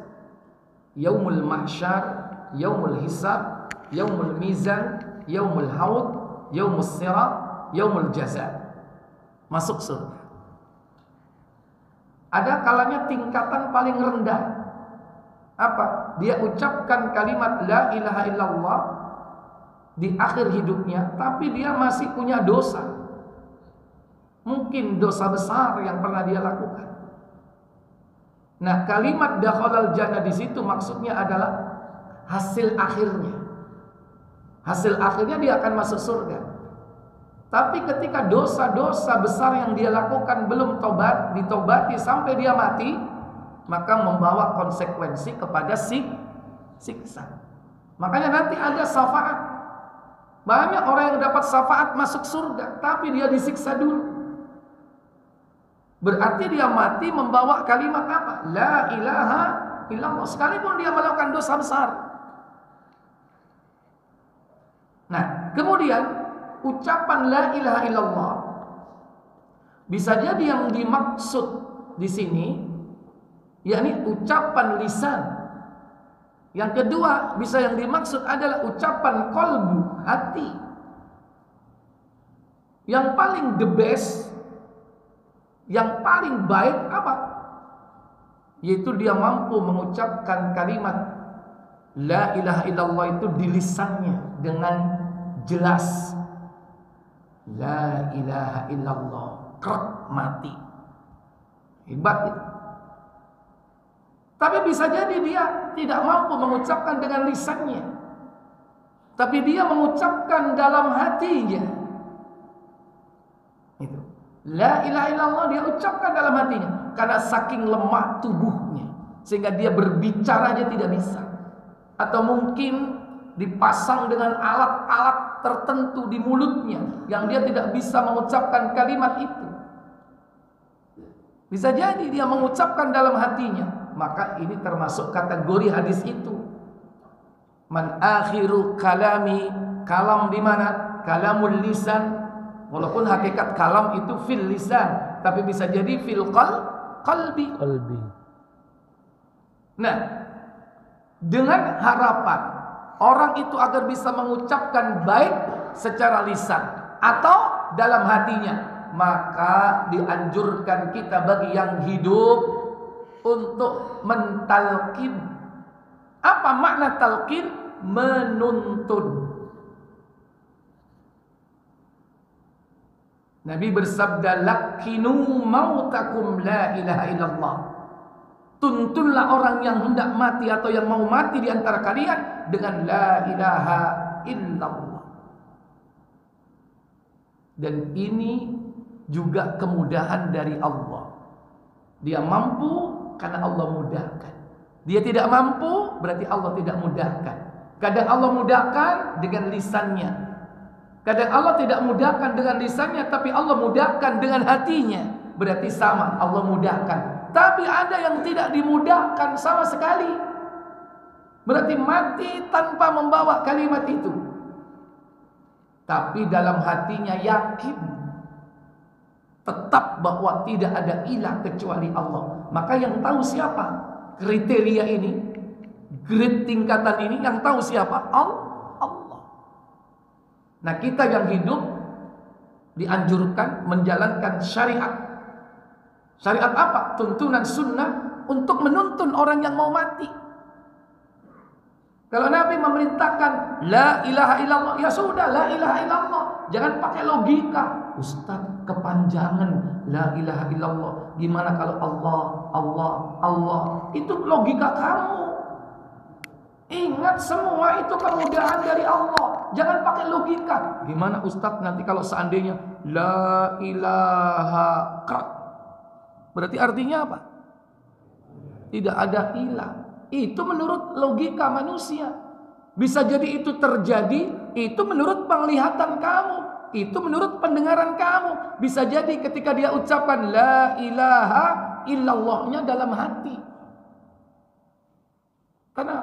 yaumul mahsyar, yaumul hisab, yaumul mizan, yaumul haud, yaumul sirat, yaumul jaza. Masuk surga. Ada kalanya tingkatan paling rendah. Apa? Dia ucapkan kalimat la ilaha illallah di akhir hidupnya, tapi dia masih punya dosa. Mungkin dosa besar yang pernah dia lakukan. Nah, kalimat dakhalal jannah di situ maksudnya adalah hasil akhirnya. Hasil akhirnya dia akan masuk surga. Tapi ketika dosa-dosa besar yang dia lakukan belum ditobati sampai dia mati, maka membawa konsekuensi kepada siksa. Makanya nanti ada syafaat. Banyak orang yang dapat syafaat masuk surga, tapi dia disiksa dulu. Berarti dia mati membawa kalimat apa? La ilaha illallah. Sekalipun dia melakukan dosa besar. Nah, kemudian ucapan la ilaha illallah bisa jadi yang dimaksud di sini yakni ucapan lisan. Yang kedua, bisa yang dimaksud adalah ucapan qalbu, hati. Yang paling the best, yang paling baik apa? Yaitu dia mampu mengucapkan kalimat la ilaha illallah itu di lisannya dengan jelas. La ilaha illallah, krek, mati. Hebat itu. Tapi bisa jadi dia tidak mampu mengucapkan dengan lisannya, tapi dia mengucapkan dalam hatinya. Itu. La ilaha illallah dia ucapkan dalam hatinya karena saking lemah tubuhnya sehingga dia berbicara aja tidak bisa. Atau mungkin dipasang dengan alat-alat tertentu di mulutnya yang dia tidak bisa mengucapkan kalimat itu. Bisa jadi dia mengucapkan dalam hatinya. Maka ini termasuk kategori hadis itu. Man akhiru kalami, kalam di mana? Kalamul lisan. Walaupun hakikat kalam itu fil lisan, tapi bisa jadi fil qalbi. Nah, dengan harapan orang itu agar bisa mengucapkan baik secara lisan atau dalam hatinya, maka dianjurkan kita bagi yang hidup untuk mentalqin. Apa makna talqin? Menuntun. Nabi bersabda, "Lakinu mautakum la ilaha illallah." Tuntunlah orang yang hendak mati atau yang mau mati di antara kalian dengan la ilaha illallah. Dan ini juga kemudahan dari Allah. Dia mampu karena Allah mudahkan. Dia tidak mampu berarti Allah tidak mudahkan. Kadang Allah mudahkan dengan lisannya. Kadang Allah tidak mudahkan dengan lisannya, tapi Allah mudahkan dengan hatinya. Berarti sama, Allah mudahkan. Tapi ada yang tidak dimudahkan sama sekali. Berarti mati tanpa membawa kalimat itu. Tapi dalam hatinya yakin tetap bahwa tidak ada ilah kecuali Allah. Maka yang tahu siapa? Kriteria ini, grade tingkatan ini yang tahu siapa? Allah. Nah, kita yang hidup dianjurkan menjalankan syariat. Syariat apa? Tuntunan sunnah untuk menuntun orang yang mau mati. Kalau Nabi memerintahkan la ilaha illallah, ya sudah la ilaha illallah. Jangan pakai logika. Ustaz, kepanjangan la ilaha illallah. Gimana kalau Allah? Itu logika kamu. Ingat, semua itu kemudahan dari Allah. Jangan pakai logika. Gimana Ustadz nanti kalau seandainya la ilaha krat? Berarti artinya apa? Tidak ada ilah. Itu menurut logika manusia. Bisa jadi itu terjadi, itu menurut penglihatan kamu, itu menurut pendengaran kamu. Bisa jadi ketika dia ucapkan la ilaha illallahnya dalam hati. Karena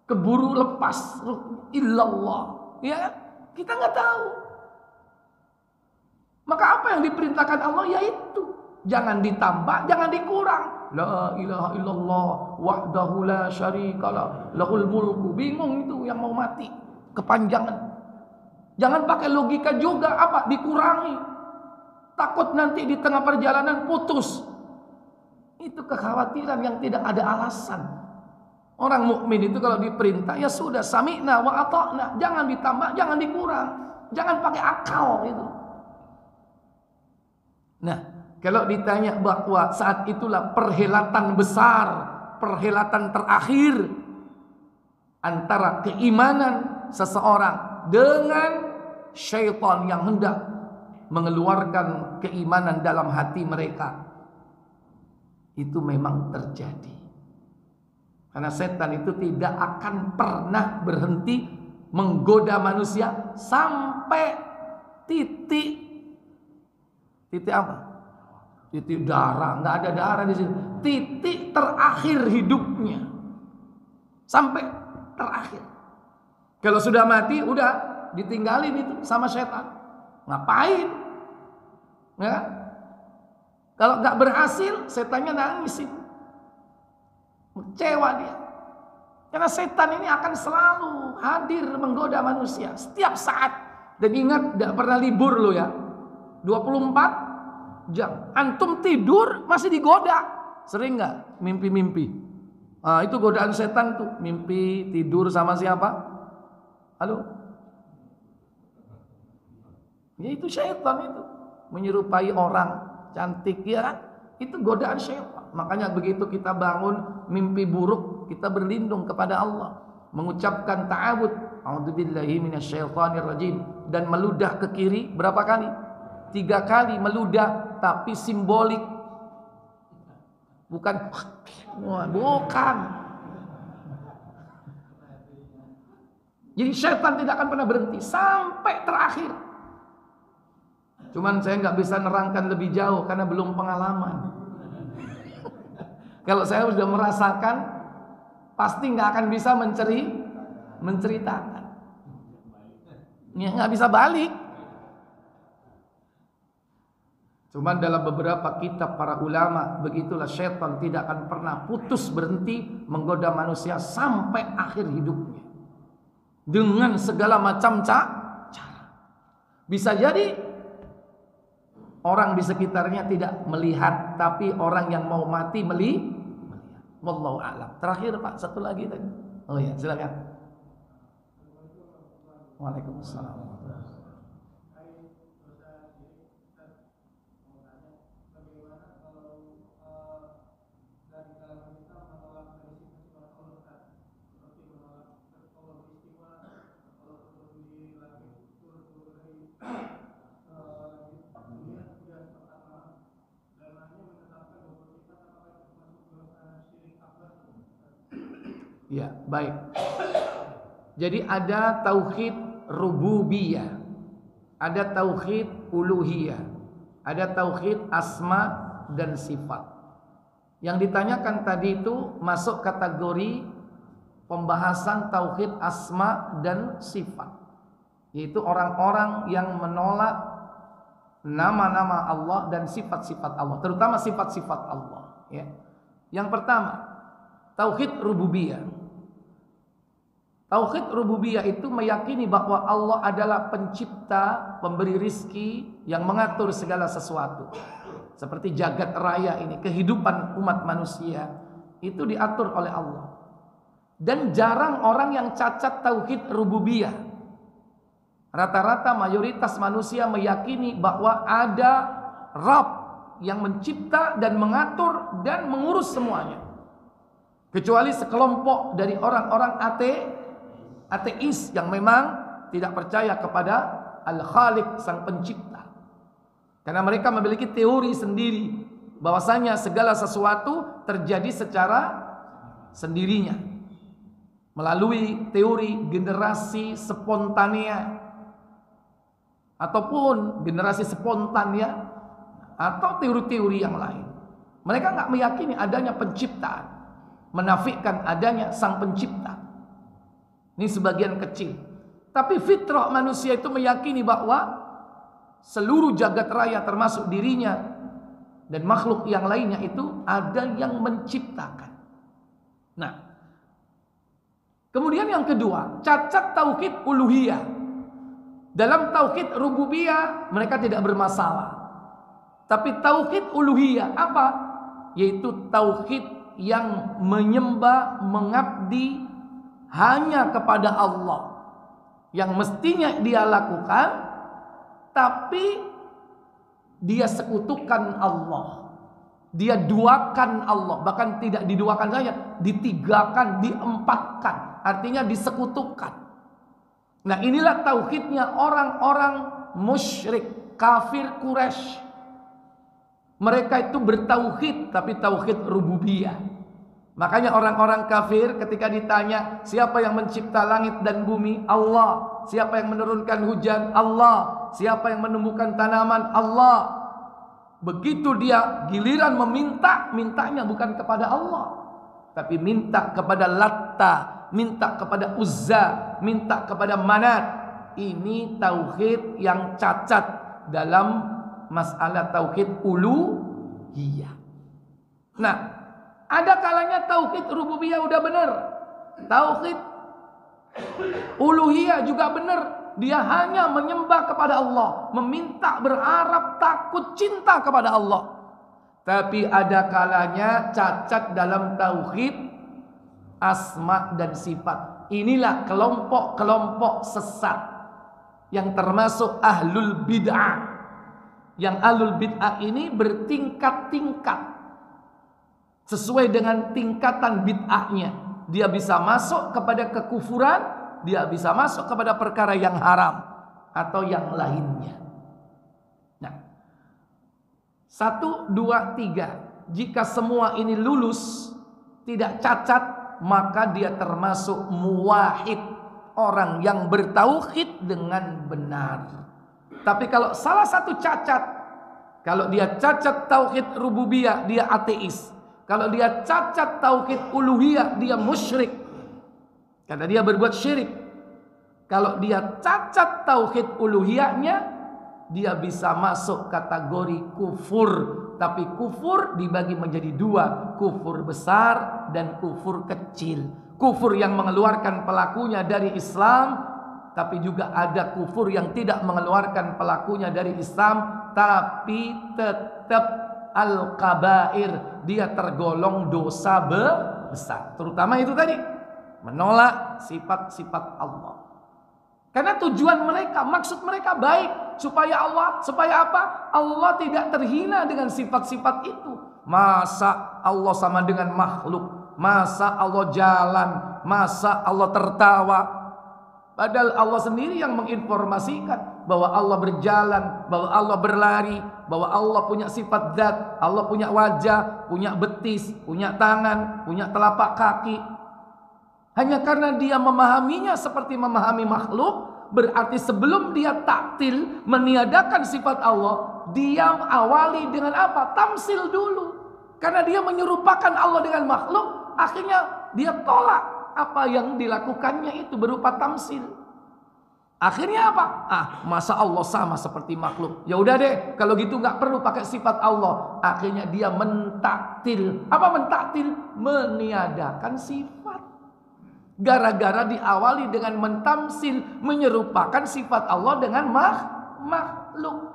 keburu lepas illallah, ya kita nggak tahu. Maka apa yang diperintahkan Allah yaitu jangan ditambah, jangan dikurang. La ilaha illallah wahdahu la syarikalah lahul mulku. Bingung itu yang mau mati, kepanjangan. Jangan pakai logika juga, apa dikurangi. Takut nanti di tengah perjalanan putus. Itu kekhawatiran yang tidak ada alasan. Orang mukmin itu kalau diperintah ya sudah sami'na wa ata'na, jangan ditambah, jangan dikurang, jangan pakai akal itu. Nah, kalau ditanya bahwa saat itulah perhelatan besar, perhelatan terakhir antara keimanan seseorang dengan syaitan yang hendak mengeluarkan keimanan dalam hati mereka, itu memang terjadi. Karena setan itu tidak akan pernah berhenti menggoda manusia sampai titik apa? Titik darah, nggak ada darah di sini. Titik terakhir hidupnya, sampai terakhir. Kalau sudah mati, udah ditinggalin itu sama setan. Ngapain? Ya? Kalau nggak berhasil, setannya nangis itu. Kecewa dia. Karena setan ini akan selalu hadir menggoda manusia setiap saat. Dan ingat, tidak pernah libur loh ya. 24 jam. Antum tidur masih digoda. Sering nggak mimpi-mimpi? Nah, itu godaan setan tuh. Mimpi tidur sama siapa? Halo? Ya itu setan itu. Menyerupai orang cantik ya kan? Itu godaan syaitan. Makanya begitu kita bangun mimpi buruk, kita berlindung kepada Allah, mengucapkan ta'awudz, a'udzubillahi minasyaitonirrajim, dan meludah ke kiri berapa kali? 3 kali meludah, tapi simbolik. Bukan. Jadi syaitan tidak akan pernah berhenti sampai terakhir. Cuman saya nggak bisa nerangkan lebih jauh karena belum pengalaman. Kalau saya sudah merasakan, pasti nggak akan bisa menceritakan. Ya nggak bisa balik. Cuman dalam beberapa kitab para ulama, begitulah syaitan tidak akan pernah putus berhenti menggoda manusia sampai akhir hidupnya. Dengan segala macam cara. Bisa jadi orang di sekitarnya tidak melihat, tapi orang yang mau mati melihat. Wallahu a'lam. Terakhir Pak, satu lagi tadi. Oh ya, silakan. Waalaikumsalam. Ya, baik. Jadi ada tauhid rububiyah, ada tauhid uluhiyah, ada tauhid asma dan sifat. Yang ditanyakan tadi itu masuk kategori pembahasan tauhid asma dan sifat, yaitu orang-orang yang menolak nama-nama Allah dan sifat-sifat Allah, terutama sifat-sifat Allah. Ya. Yang pertama, tauhid rububiyah. Tauhid rububiyah itu meyakini bahwa Allah adalah pencipta, pemberi rizki, yang mengatur segala sesuatu. Seperti jagat raya ini, kehidupan umat manusia itu diatur oleh Allah. Dan jarang orang yang cacat tauhid rububiyah. Rata-rata mayoritas manusia meyakini bahwa ada Rabb yang mencipta dan mengatur dan mengurus semuanya. Kecuali sekelompok dari orang-orang ateis yang memang tidak percaya kepada Al-Khaliq, sang pencipta. Karena mereka memiliki teori sendiri bahwasanya segala sesuatu terjadi secara sendirinya melalui teori generasi spontanea ataupun generasi spontanea atau teori-teori yang lain. Mereka nggak meyakini adanya penciptaan, menafikan adanya sang pencipta. Ini sebagian kecil. Tapi fitrah manusia itu meyakini bahwa seluruh jagat raya termasuk dirinya dan makhluk yang lainnya itu ada yang menciptakan. Nah, kemudian yang kedua, cacat tauhid uluhiyah. Dalam tauhid rububiyah mereka tidak bermasalah. Tapi tauhid uluhiyah apa? Yaitu tauhid yang menyembah, mengabdi hanya kepada Allah. Yang mestinya dia lakukan, tapi dia sekutukan Allah. Dia duakan Allah. Bahkan tidak diduakan saja, ditigakan, diempatkan. Artinya disekutukan. Nah, inilah tauhidnya orang-orang musyrik, kafir Quraisy. Mereka itu bertauhid, tapi tauhid rububiyah. Makanya orang-orang kafir ketika ditanya siapa yang mencipta langit dan bumi? Allah. Siapa yang menurunkan hujan? Allah. Siapa yang menumbuhkan tanaman? Allah. Begitu dia giliran meminta, mintanya bukan kepada Allah, tapi minta kepada Latta, minta kepada Uzza, minta kepada Manat. Ini tauhid yang cacat dalam masalah tauhid uluhiyah. Nah, ada kalanya tauhid rububiyah udah benar, tauhid uluhiyah juga benar. Dia hanya menyembah kepada Allah, meminta, berharap, takut, cinta kepada Allah. Tapi ada kalanya cacat dalam tauhid asma dan sifat. Inilah kelompok-kelompok sesat yang termasuk ahlul bid'ah. Yang ahlul bid'ah ini bertingkat-tingkat sesuai dengan tingkatan bid'ahnya. Dia bisa masuk kepada kekufuran, dia bisa masuk kepada perkara yang haram atau yang lainnya. Nah, 1, 2, 3. Jika semua ini lulus, tidak cacat, maka dia termasuk muwahhid, orang yang bertauhid dengan benar. Tapi kalau salah satu cacat, kalau dia cacat tauhid rububiyah, dia ateis. Kalau dia cacat tauhid uluhiyah, dia musyrik, karena dia berbuat syirik. Kalau dia cacat tauhid uluhiyahnya, dia bisa masuk kategori kufur. Tapi kufur dibagi menjadi 2, kufur besar dan kufur kecil. Kufur yang mengeluarkan pelakunya dari Islam, tapi juga ada kufur yang tidak mengeluarkan pelakunya dari Islam, tapi tetap al-kabair, dia tergolong dosa besar. Terutama itu tadi, menolak sifat-sifat Allah. Karena tujuan mereka, maksud mereka baik, supaya apa? Allah tidak terhina dengan sifat-sifat itu. Masa Allah sama dengan makhluk? Masa Allah jalan? Masa Allah tertawa? Padahal Allah sendiri yang menginformasikan bahwa Allah berjalan, bahwa Allah berlari, bahwa Allah punya sifat zat, Allah punya wajah, punya betis, punya tangan, punya telapak kaki. Hanya karena dia memahaminya seperti memahami makhluk, berarti sebelum dia taktil, meniadakan sifat Allah, dia awali dengan apa? Tamsil dulu. Karena dia menyerupakan Allah dengan makhluk, akhirnya dia tolak apa yang dilakukannya itu berupa tamsil. Akhirnya apa? Masa Allah sama seperti makhluk? Ya udah deh, kalau gitu nggak perlu pakai sifat Allah. Akhirnya dia mentaktil. Apa mentaktil? Meniadakan sifat. Gara-gara diawali dengan mentamsil, menyerupakan sifat Allah dengan makhluk.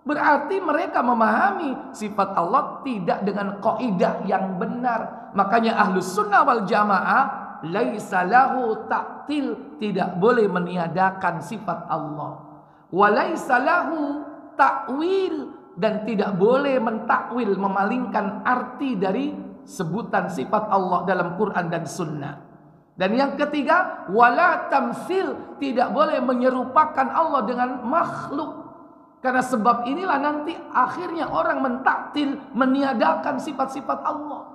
Berarti mereka memahami sifat Allah tidak dengan kaidah yang benar. Makanya Ahlus Sunnah wal Jamaah laisa lahu ta'til, tidak boleh meniadakan sifat Allah. Wa laisa lahu ta'wil, dan tidak boleh mentakwil, memalingkan arti dari sebutan sifat Allah dalam Quran dan Sunnah. Dan yang ketiga, wala tamsil, tidak boleh menyerupakan Allah dengan makhluk. Karena sebab inilah nanti akhirnya orang mentaktil, meniadakan sifat-sifat Allah.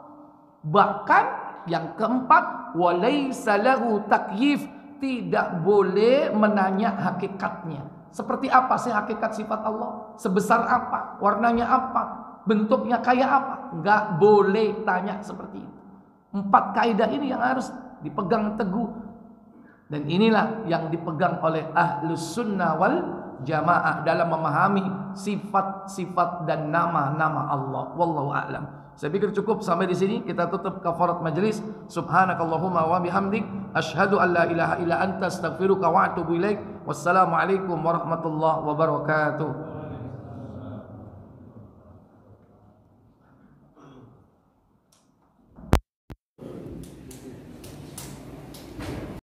Bahkan yang keempat, walaysa lahu takyif, tidak boleh menanya hakikatnya. Seperti apa sih hakikat sifat Allah? Sebesar apa? Warnanya apa? Bentuknya kayak apa? Enggak boleh tanya seperti itu. 4 kaidah ini yang harus dipegang teguh. Dan inilah yang dipegang oleh Ahlus Sunnah wal Jamaah dalam memahami sifat-sifat dan nama-nama Allah. Wallahu a'lam. Saya pikir cukup sampai di sini. Kita tutup kafarat majlis. Subhanakallahumma wa bihamdik, asyhadu an la ilaha illa anta, astaghfiruka wa atubu ilaik. Wassalamualaikum warahmatullahi wabarakatuh.